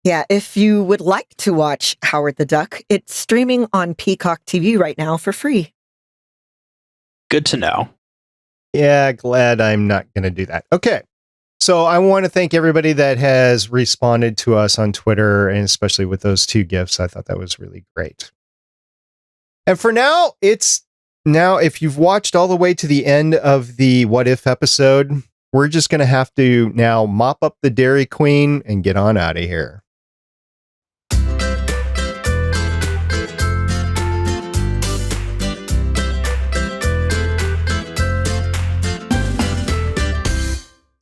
[SPEAKER 1] Yeah, if you would like to watch Howard the Duck, it's streaming on Peacock TV right now for free.
[SPEAKER 4] Good to know.
[SPEAKER 5] Yeah, glad I'm not going to do that. Okay. So I want to thank everybody that has responded to us on Twitter, and especially with those 2 gifts. I thought that was really great. And for now, if you've watched all the way to the end of the What If episode, we're just going to have to now mop up the Dairy Queen and get on out of here.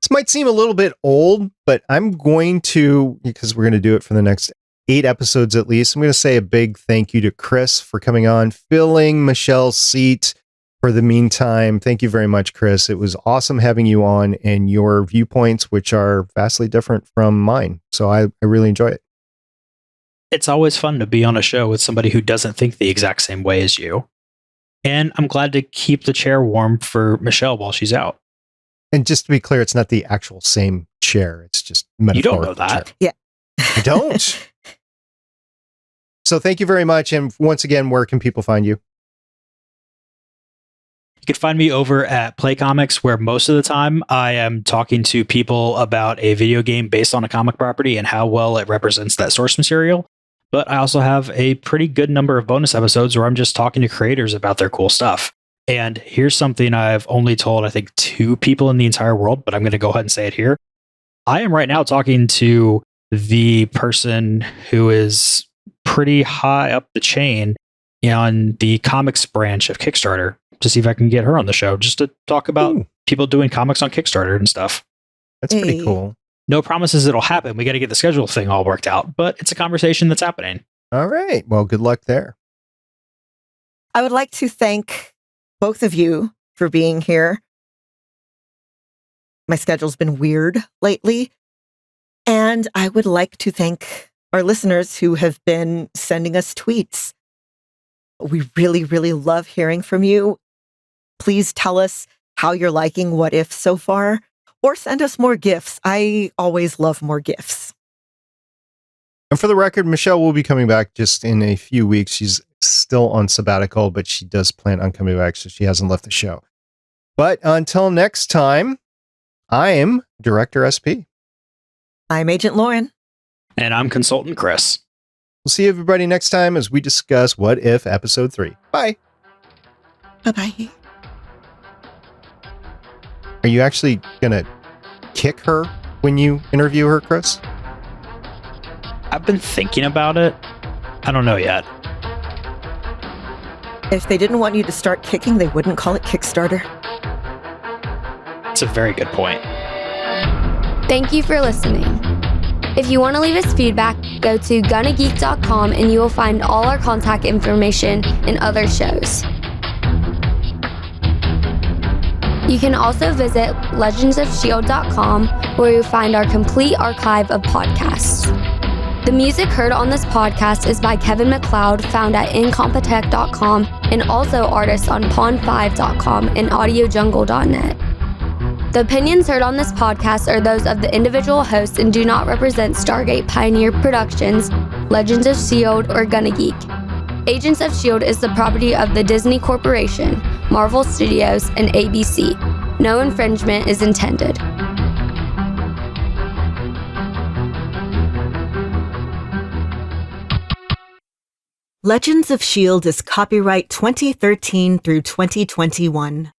[SPEAKER 5] This might seem a little bit old, but I'm going to, because we're going to do it for the next 8 episodes at least, I'm going to say a big thank you to Chris for coming on, filling Michelle's seat for the meantime. Thank you very much, Chris. It was awesome having you on, and your viewpoints, which are vastly different from mine. So I really enjoy it.
[SPEAKER 4] It's always fun to be on a show with somebody who doesn't think the exact same way as you. And I'm glad to keep the chair warm for Michelle while she's out.
[SPEAKER 5] And just to be clear, it's not the actual same chair. It's just metaphorical.
[SPEAKER 4] You don't know that.
[SPEAKER 5] Chair.
[SPEAKER 1] Yeah.
[SPEAKER 5] I don't. So thank you very much. And once again, where can people find you?
[SPEAKER 4] You can find me over at Play Comics, where most of the time I am talking to people about a video game based on a comic property and how well it represents that source material. But I also have a pretty good number of bonus episodes where I'm just talking to creators about their cool stuff. And here's something I've only told, I think, 2 people in the entire world, but I'm going to go ahead and say it here. I am right now talking to the person who is pretty high up the chain on the comics branch of Kickstarter to see if I can get her on the show just to talk about people doing comics on Kickstarter and stuff.
[SPEAKER 5] That's pretty cool.
[SPEAKER 4] No promises it'll happen. We got to get the schedule thing all worked out, but it's a conversation that's happening.
[SPEAKER 5] All right. Well, good luck there.
[SPEAKER 1] I would like to thank both of you for being here. My schedule's been weird lately. And I would like to thank our listeners who have been sending us tweets. We really, really love hearing from you. Please tell us how you're liking What If so far, or send us more gifts. I always love more gifts.
[SPEAKER 5] And for the record, Michelle will be coming back just in a few weeks. She's still on sabbatical, but she does plan on coming back, so she hasn't left the show. But until next time, I am Director SP.
[SPEAKER 1] I'm Agent Lauren.
[SPEAKER 4] And I'm Consultant Chris.
[SPEAKER 5] We'll see everybody next time as we discuss What If Episode 3. Bye.
[SPEAKER 1] Bye-bye.
[SPEAKER 5] Are you actually going to kick her when you interview her, Chris?
[SPEAKER 4] I've been thinking about it. I don't know yet.
[SPEAKER 1] If they didn't want you to start kicking, they wouldn't call it Kickstarter.
[SPEAKER 4] It's a very good point.
[SPEAKER 3] Thank you for listening. If you want to leave us feedback, go to gonnageek.com and you will find all our contact information and other shows. You can also visit legendsofshield.com where you'll find our complete archive of podcasts. The music heard on this podcast is by Kevin MacLeod, found at incompetech.com, and also artists on pond5.com and audiojungle.net. The opinions heard on this podcast are those of the individual hosts and do not represent Stargate Pioneer Productions, Legends of S.H.I.E.L.D., or Gonna Geek. Agents of S.H.I.E.L.D. is the property of the Disney Corporation, Marvel Studios, and ABC. No infringement is intended.
[SPEAKER 1] Legends of S.H.I.E.L.D. is copyright 2013 through 2021.